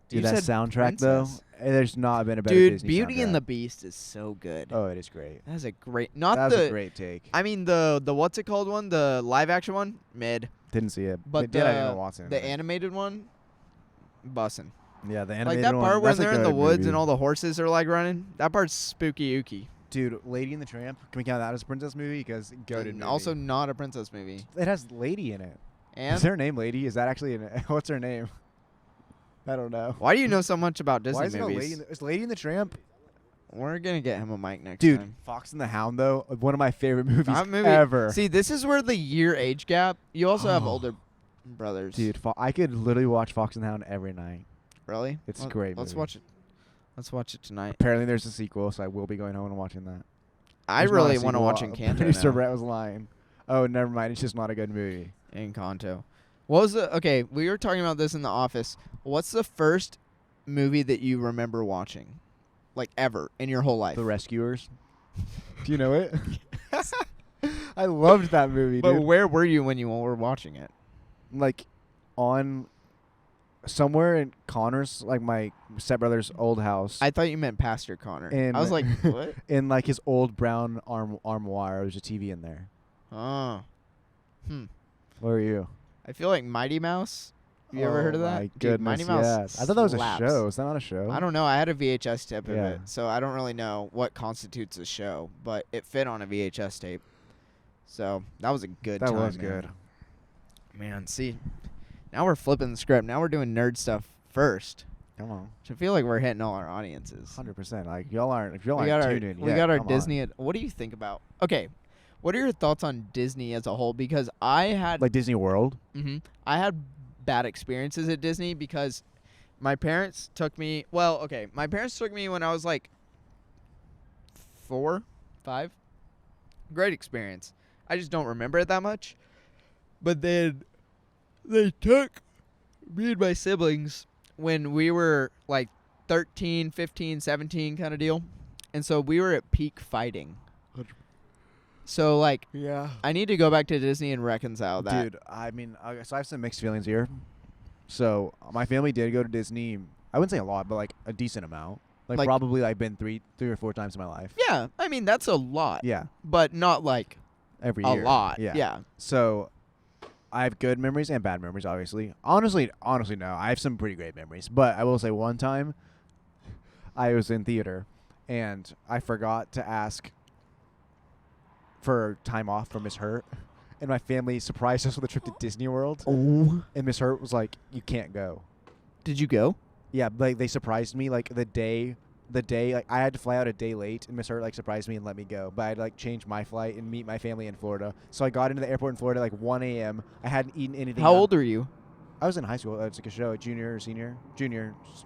Speaker 2: Dude, that soundtrack
Speaker 1: princess.
Speaker 2: though, there's not been a better
Speaker 1: Dude,
Speaker 2: Disney
Speaker 1: Beauty
Speaker 2: soundtrack.
Speaker 1: and the Beast is so good.
Speaker 2: Oh, it is great.
Speaker 1: That is a great.
Speaker 2: That's a great take.
Speaker 1: I mean the what's it called one? The live action one? Mid.
Speaker 2: Didn't see it.
Speaker 1: But
Speaker 2: did, I didn't know Watson.
Speaker 1: the animated one? Bussin'.
Speaker 2: Yeah, the
Speaker 1: Like
Speaker 2: animated
Speaker 1: that
Speaker 2: one.
Speaker 1: part when
Speaker 2: That's a
Speaker 1: they're in
Speaker 2: good
Speaker 1: the woods
Speaker 2: movie.
Speaker 1: and all the horses are like running. That part's spooky ooky.
Speaker 2: Dude, Lady and the Tramp. Can we count that as a princess movie? Because goated movie.
Speaker 1: Also not a princess movie.
Speaker 2: It has Lady in it.
Speaker 1: And
Speaker 2: Is her name Lady? Is that actually what's her name? I don't know.
Speaker 1: why do you know so much about Disney
Speaker 2: Why is it
Speaker 1: movies?
Speaker 2: Is Lady and the Tramp?
Speaker 1: We're gonna get him a mic next
Speaker 2: Dude,
Speaker 1: time.
Speaker 2: Fox and the Hound though, one of my favorite movies
Speaker 1: That movie,
Speaker 2: ever.
Speaker 1: See, this is where the year age gap. You also have older brothers.
Speaker 2: Dude, I could literally watch Fox and the Hound every night.
Speaker 1: Really?
Speaker 2: It's a great
Speaker 1: Let's
Speaker 2: movie.
Speaker 1: watch it. Let's watch it tonight.
Speaker 2: Apparently there's a sequel, so I will be going home and watching that.
Speaker 1: I
Speaker 2: There's not a
Speaker 1: really want to
Speaker 2: sequel.
Speaker 1: watch Encanto
Speaker 2: Producer
Speaker 1: now.
Speaker 2: Brett was lying. Oh, never mind. It's just not a good movie.
Speaker 1: Encanto. What was the... Okay, we were talking about this in the office. What's the first movie that you remember watching? Like, ever, in your whole life?
Speaker 2: The Rescuers. Do you know it? I loved that movie,
Speaker 1: But
Speaker 2: dude.
Speaker 1: where were you when you were watching it?
Speaker 2: Like, on... somewhere in Connor's, like my stepbrother's old house.
Speaker 1: I thought you meant Pastor Connor.
Speaker 2: In-
Speaker 1: I was like, what?
Speaker 2: in like his old brown armoire. There was a TV in there.
Speaker 1: Oh.
Speaker 2: Where are you?
Speaker 1: I feel like Mighty Mouse. Have you ever heard of that?
Speaker 2: My
Speaker 1: Dude,
Speaker 2: goodness,
Speaker 1: Mighty Mouse
Speaker 2: yes. I thought that was
Speaker 1: slaps.
Speaker 2: a show. Is that not a show?
Speaker 1: I don't know. I had a VHS tape of
Speaker 2: Yeah.
Speaker 1: it, so I don't really know what constitutes a show, but it fit on a VHS tape. So that was a good
Speaker 2: That
Speaker 1: time.
Speaker 2: was
Speaker 1: man.
Speaker 2: good.
Speaker 1: Man, see, now we're flipping the script. Now we're doing nerd stuff first.
Speaker 2: Come on.
Speaker 1: Which I feel like we're hitting all our audiences.
Speaker 2: 100%. Like, y'all aren't, if y'all
Speaker 1: We
Speaker 2: aren't
Speaker 1: got our,
Speaker 2: tuned in
Speaker 1: we
Speaker 2: yet,
Speaker 1: got our
Speaker 2: come
Speaker 1: Disney.
Speaker 2: on.
Speaker 1: What do you think about? Okay, what are your thoughts on Disney as a whole? Because I had
Speaker 2: Like Disney World?
Speaker 1: I had bad experiences at Disney because my parents took me. Well, okay, my parents took me when I was like 4, 5. Great experience. I just don't remember it that much. But then they took me and my siblings when we were like 13, 15, 17 kind of deal. And so we were at peak fighting. So, like,
Speaker 2: Yeah.
Speaker 1: I need to go back to Disney and reconcile that.
Speaker 2: Dude, I mean, so I have some mixed feelings here. So my family did go to Disney. I wouldn't say a lot, but like a decent amount. Like probably I've been three or four times in my life.
Speaker 1: Yeah, I mean, that's a lot.
Speaker 2: Yeah.
Speaker 1: But not like
Speaker 2: Every
Speaker 1: a
Speaker 2: year.
Speaker 1: lot.
Speaker 2: Yeah.
Speaker 1: Yeah.
Speaker 2: So I have good memories and bad memories, obviously. Honestly, no. I have some pretty great memories. But I will say one time I was in theater and I forgot to ask for time off from Miss Hurt. And my family surprised us with a trip to Disney World.
Speaker 1: Oh.
Speaker 2: And Miss Hurt was like, "You can't go."
Speaker 1: Did you go?
Speaker 2: Yeah, like they surprised me like the day like I had to fly out a day late and Miss Hurt like surprised me and let me go. But I had to like change my flight and meet my family in Florida. So I got into the airport in Florida at like 1 a.m. I hadn't eaten anything.
Speaker 1: How old are you?
Speaker 2: I was in high school. It's like a show, junior or senior,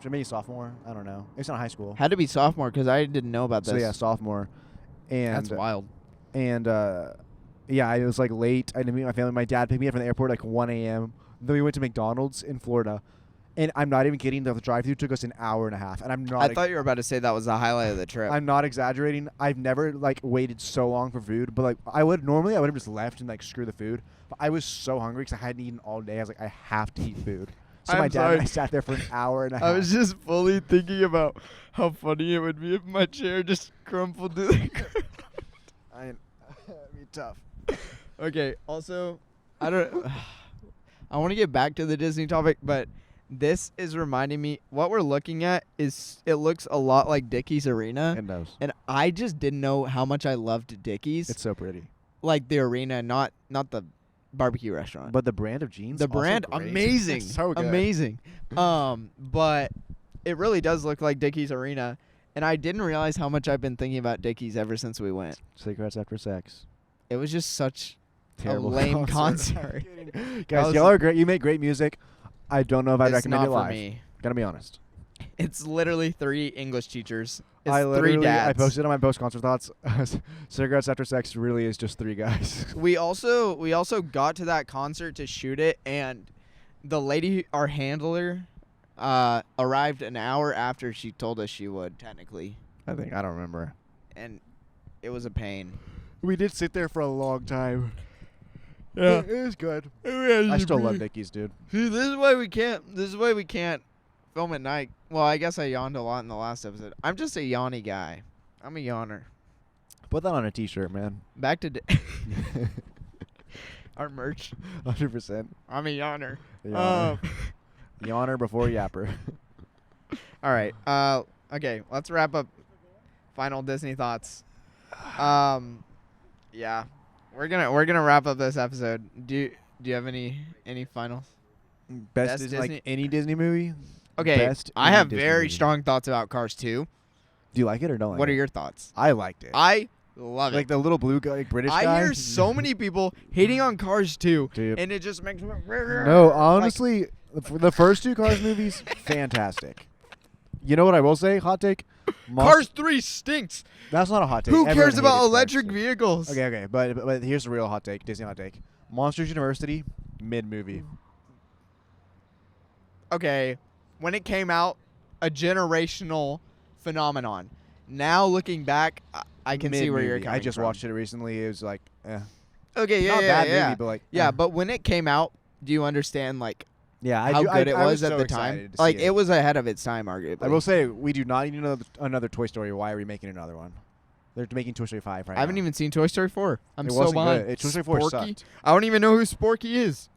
Speaker 2: maybe sophomore. I don't know. It's not high school.
Speaker 1: Had to be sophomore because I didn't know about this.
Speaker 2: So yeah, sophomore. And
Speaker 1: That's wild.
Speaker 2: And yeah, I was like late. I didn't meet my family. My dad picked me up from the airport like 1 a.m. Then we went to McDonald's in Florida. And I'm not even kidding. The drive-thru took us an hour and a half. And I'm not.
Speaker 1: I thought you were about to say that was the highlight of the trip.
Speaker 2: I'm not exaggerating. I've never like waited so long for food. But like I would have just left and like screw the food. But I was so hungry because I hadn't eaten all day. I was like, I have to eat food. So
Speaker 1: I'm
Speaker 2: my dad
Speaker 1: sorry.
Speaker 2: and I sat there for an hour and a half.
Speaker 1: I was just fully thinking about how funny it would be if my chair just crumpled to the ground.
Speaker 2: It'd be tough.
Speaker 1: Okay, also, I want to get back to the Disney topic, but this is reminding me, what we're looking at is, it looks a lot like Dickies Arena.
Speaker 2: It does.
Speaker 1: And I just didn't know how much I loved Dickies.
Speaker 2: It's so pretty.
Speaker 1: Like the arena, not the barbecue restaurant.
Speaker 2: But the brand of jeans.
Speaker 1: The
Speaker 2: also
Speaker 1: brand,
Speaker 2: great.
Speaker 1: amazing.
Speaker 2: It's so good.
Speaker 1: Amazing. But it really does look like Dickies Arena. And I didn't realize how much I've been thinking about Dickies ever since we went.
Speaker 2: Cigarettes after sex.
Speaker 1: It was just such
Speaker 2: Terrible
Speaker 1: a lame
Speaker 2: concert.
Speaker 1: concert.
Speaker 2: Guys, y'all are great. You make great music. I don't know if I'd
Speaker 1: It's
Speaker 2: recommend
Speaker 1: not
Speaker 2: it
Speaker 1: for
Speaker 2: live.
Speaker 1: me.
Speaker 2: Gotta be honest.
Speaker 1: It's literally 3 English teachers. It's
Speaker 2: I
Speaker 1: 3 dads.
Speaker 2: I posted on my post-concert thoughts. Cigarettes after sex really is just 3 guys.
Speaker 1: We also got to that concert to shoot it, and the lady, our handler, arrived an hour after she told us she would, technically.
Speaker 2: I don't remember.
Speaker 1: And it was a pain.
Speaker 2: We did sit there for a long time.
Speaker 1: Yeah.
Speaker 2: It was good. I still love Nikki's, dude.
Speaker 1: See, this is why we can't film at night. Well, I guess I yawned a lot in the last episode. I'm just a yawny guy. I'm a yawner.
Speaker 2: Put that on a t-shirt, man.
Speaker 1: Back to our merch.
Speaker 2: 100%.
Speaker 1: I'm a yawner.
Speaker 2: Yawner before yapper.
Speaker 1: All right. Okay, let's wrap up final Disney thoughts. Yeah. We're gonna wrap up this episode. Do you have any finals?
Speaker 2: Best Disney, like any Disney movie?
Speaker 1: Okay, I have very strong thoughts about Cars 2.
Speaker 2: Do you like it or don't like it?
Speaker 1: What are your thoughts?
Speaker 2: I liked it.
Speaker 1: I love it.
Speaker 2: Like the little blue guy, British guy.
Speaker 1: I hear so many people hating on Cars 2,
Speaker 2: dude.
Speaker 1: And it just makes me...
Speaker 2: No, honestly, the first two Cars movies, fantastic. You know what I will say? Hot take?
Speaker 1: Cars 3 stinks.
Speaker 2: That's not a hot take.
Speaker 1: Who cares about electric vehicles?
Speaker 2: Okay, but here's the real hot take, Disney hot take. Monsters University, mid-movie.
Speaker 1: Okay, when it came out, a generational phenomenon. Now looking back, I can see where you're coming from.
Speaker 2: I just watched it recently. It was like,
Speaker 1: Okay, yeah,
Speaker 2: not
Speaker 1: yeah,
Speaker 2: bad movie, but like,
Speaker 1: yeah. But when it came out, do you understand like
Speaker 2: how
Speaker 1: good it was at
Speaker 2: so
Speaker 1: the time? Like it was ahead of its time, arguably.
Speaker 2: I will say we do not need another Toy Story. Why are we making another one? They're making Toy Story 5 right now.
Speaker 1: I haven't even seen Toy Story 4. I'm so behind.
Speaker 2: Toy Story 4 sucked.
Speaker 1: I don't even know who Sporky is.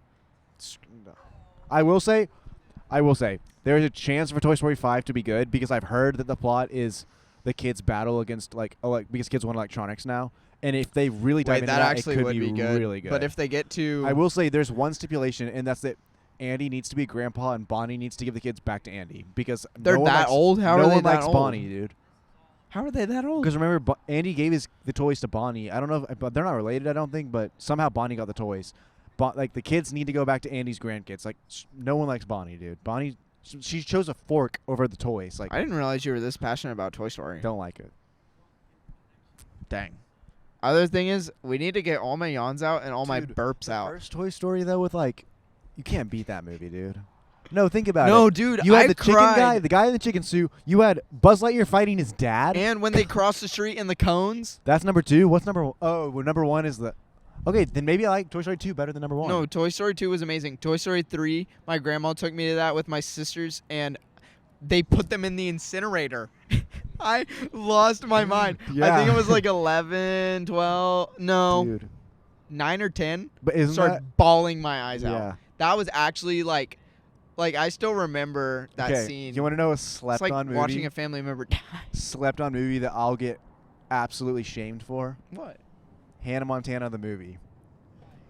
Speaker 2: I will say, there is a chance for Toy Story 5 to be good because I've heard that the plot is the kids battle against because kids want electronics now, and if they really dive into that, it could be really good.
Speaker 1: But if they get to,
Speaker 2: I will say there's one stipulation, and that's that Andy needs to be a grandpa and Bonnie needs to give the kids back to Andy because
Speaker 1: they're that old. How are they that old?
Speaker 2: No one likes Bonnie, dude.
Speaker 1: How are they that old?
Speaker 2: Because remember, Andy gave the toys to Bonnie. I don't know, but they're not related. I don't think, but somehow Bonnie got the toys. But like the kids need to go back to Andy's grandkids. Like no one likes Bonnie, dude. Bonnie. She chose a fork over the toys. Like
Speaker 1: I didn't realize you were this passionate about Toy Story.
Speaker 2: Don't like it.
Speaker 1: Dang. Other thing is, we need to get all my yawns out and all my burps out.
Speaker 2: First Toy Story though, with like, you can't beat that movie, dude. No, think about it.
Speaker 1: No, dude,
Speaker 2: you had the chicken guy, the guy in the chicken suit. You had Buzz Lightyear fighting his dad.
Speaker 1: And when they cross the street in the cones.
Speaker 2: That's number 2. What's number 1? Oh, well, number 1 is the. Okay, then maybe I like Toy Story 2 better than number 1.
Speaker 1: No, Toy Story 2 was amazing. Toy Story 3, my grandma took me to that with my sisters, and they put them in the incinerator. I lost my mind.
Speaker 2: Yeah.
Speaker 1: I think it was like 11, 12, no,
Speaker 2: dude.
Speaker 1: 9 or 10.
Speaker 2: But isn't
Speaker 1: started bawling my eyes out.
Speaker 2: Yeah.
Speaker 1: That was actually like I still remember that scene.
Speaker 2: You want to know a slept-on movie?
Speaker 1: Watching a family member die.
Speaker 2: Slept-on movie that I'll get absolutely shamed for?
Speaker 1: What?
Speaker 2: Hannah Montana the movie.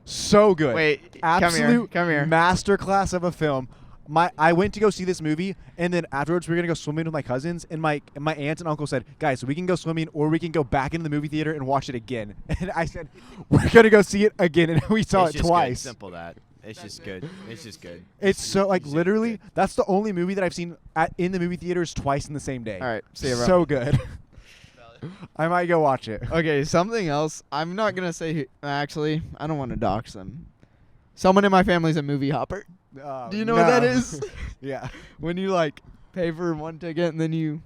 Speaker 2: So good.
Speaker 1: Wait,
Speaker 2: absolute
Speaker 1: come here.
Speaker 2: Masterclass of a film. I went to go see this movie, and then afterwards we were gonna go swimming with my cousins, and my aunt and uncle said, "Guys, we can go swimming, or we can go back into the movie theater and watch it again." And I said, "We're gonna go see it again," and we saw it twice.
Speaker 3: Good. Simple that. It's just good. It's just good.
Speaker 2: It's so like literally good. That's the only movie that I've seen in the movie theaters twice in the same day.
Speaker 1: All right, see you, bro.
Speaker 2: So good. I might go watch it.
Speaker 1: Okay, something else. I'm not gonna say. Actually, I don't want to dox them. Someone in my family's a movie hopper. Do you know what that is?
Speaker 2: Yeah.
Speaker 1: When you like pay for one ticket and then you.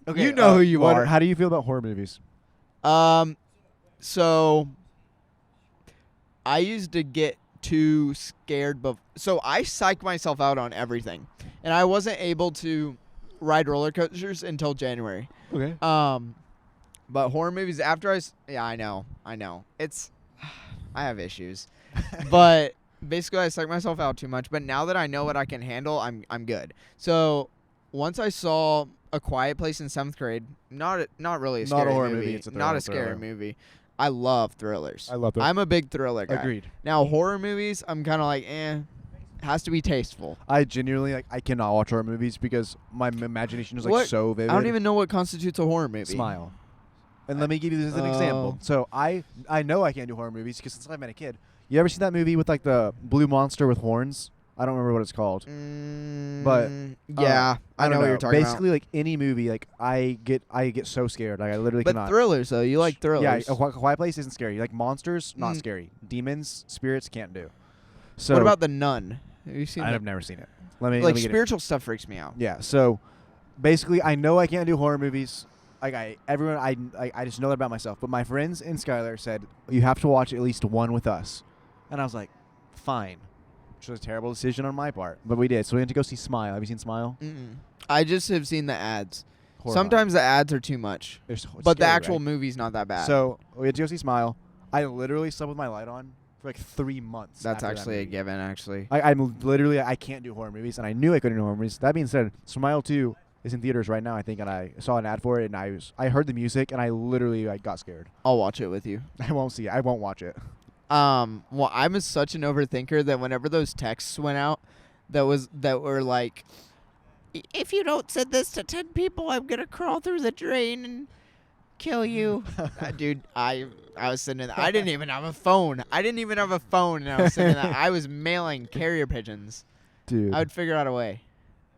Speaker 2: Okay.
Speaker 1: You know who you are.
Speaker 2: How do you feel about horror movies?
Speaker 1: So. I used to get too scared, so I psych myself out on everything, and I wasn't able to ride roller coasters until January.
Speaker 2: Okay.
Speaker 1: But horror movies after I know. It's I have issues. But basically I psych myself out too much, but now that I know what I can handle, I'm good. So, once I saw A Quiet Place in 7th grade, not really a scary
Speaker 2: horror
Speaker 1: movie.
Speaker 2: It's a
Speaker 1: not a scary movie. I love thrillers.
Speaker 2: I love them.
Speaker 1: I'm a big thriller guy.
Speaker 2: Agreed.
Speaker 1: Now, horror movies, I'm kind of like, has to be tasteful.
Speaker 2: I genuinely I cannot watch horror movies because my imagination is so vivid.
Speaker 1: I don't even know what constitutes a horror movie.
Speaker 2: Smile. And let me give you this as an example. So I know I can't do horror movies because since I've been a kid. You ever seen that movie with like the blue monster with horns? I don't remember what it's called. But
Speaker 1: yeah, I know what you're talking about.
Speaker 2: Basically, like any movie, like I get so scared. Like I literally cannot.
Speaker 1: But thrillers, though, you like thrillers.
Speaker 2: Yeah, A Quiet Place isn't scary. Like monsters, not scary. Demons, spirits, can't do. So
Speaker 1: what about The Nun? Have you seen that?
Speaker 2: I've never seen it.
Speaker 1: Like spiritual stuff freaks me out.
Speaker 2: Yeah. So basically, I know I can't do horror movies. Like I just know that about myself. But my friends and Skylar said you have to watch at least one with us, and I was like, fine. Which was a terrible decision on my part, but we did. So we went to go see Smile. Have you seen Smile?
Speaker 1: Mm-mm. I just have seen the ads.
Speaker 2: Horrifying.
Speaker 1: Sometimes the ads are too much, but the actual movie's not that bad.
Speaker 2: So we had to go see Smile. I literally slept with my light on for like 3 months.
Speaker 1: That's actually a given, actually.
Speaker 2: I'm literally, I can't do horror movies, and I knew I couldn't do horror movies. That being said, Smile 2 is in theaters right now, I think, and I saw an ad for it, and I heard the music, and I literally got scared.
Speaker 1: I'll watch it with you.
Speaker 2: I won't see it. I won't watch it.
Speaker 1: Well, I'm such an overthinker that whenever those texts went out, that were like, if you don't send this to 10 people, I'm gonna crawl through the drain and kill you. Dude, I was sending that. I didn't even have a phone. And I was sending that. I was mailing carrier pigeons.
Speaker 2: Dude,
Speaker 1: I would figure out a way.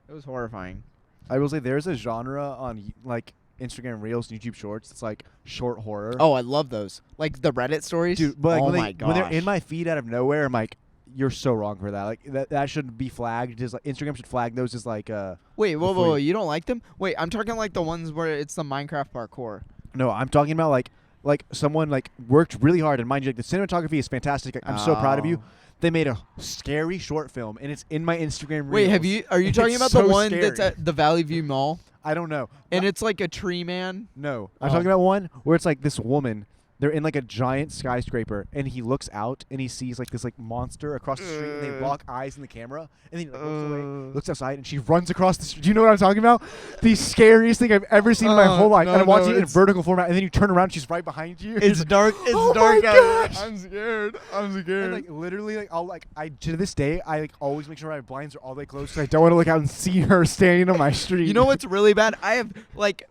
Speaker 1: It was horrifying.
Speaker 2: I will say there's a genre on like Instagram Reels and YouTube Shorts. It's like short horror.
Speaker 1: Oh, I love those. Like the Reddit stories.
Speaker 2: Dude, but like
Speaker 1: my gosh.
Speaker 2: when they're in my feed out of nowhere, I'm like, you're so wrong for that. Like that should be flagged. Just like Instagram should flag those as like
Speaker 1: Wait, whoa, you don't like them? Wait, I'm talking like the ones where it's the Minecraft parkour.
Speaker 2: No, I'm talking about like someone like worked really hard, and mind you, like the cinematography is fantastic. I'm so proud of you. They made a scary short film, and it's in my Instagram Reels.
Speaker 1: Wait, are you talking about the one that's at the Valley View Mall?
Speaker 2: I don't know.
Speaker 1: And it's like a tree man?
Speaker 2: No. I'm talking about one where it's like this woman. They're in like a giant skyscraper, and he looks out, and he sees like this like monster across the street, and they lock eyes in the camera, and then he like, looks away, looks outside, and she runs across the street. Do you know what I'm talking about? The scariest thing I've ever seen in my whole life. And I'm watching it in vertical format, and then you turn around, she's right behind you.
Speaker 1: It's dark. It's dark out. I'm scared. And
Speaker 2: like literally, like I to this day, I like always make sure my blinds are all the way closed, because I don't want to look out and see her standing on my street.
Speaker 1: You know what's really bad? I have like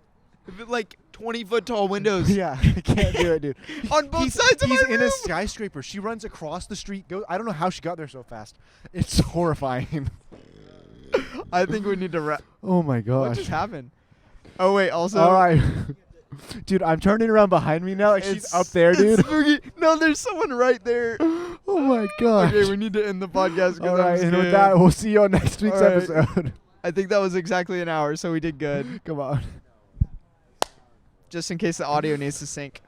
Speaker 1: 20-foot tall windows.
Speaker 2: Yeah, I can't do it, dude.
Speaker 1: On both sides of my room.
Speaker 2: He's in a skyscraper. She runs across the street. I don't know how she got there so fast. It's horrifying.
Speaker 1: I think we need to wrap.
Speaker 2: Oh my gosh.
Speaker 1: What just happened? Oh wait, also.
Speaker 2: All right. Dude, I'm turning around behind me now. Like she's up there, dude.
Speaker 1: It's spooky. No, there's someone right there.
Speaker 2: Oh my gosh.
Speaker 1: Okay, we need to end the podcast.
Speaker 2: All right, and with that, we'll see you on next week's episode.
Speaker 1: I think that was exactly an hour, so we did good.
Speaker 2: Come on.
Speaker 1: Just in case the audio needs to sync.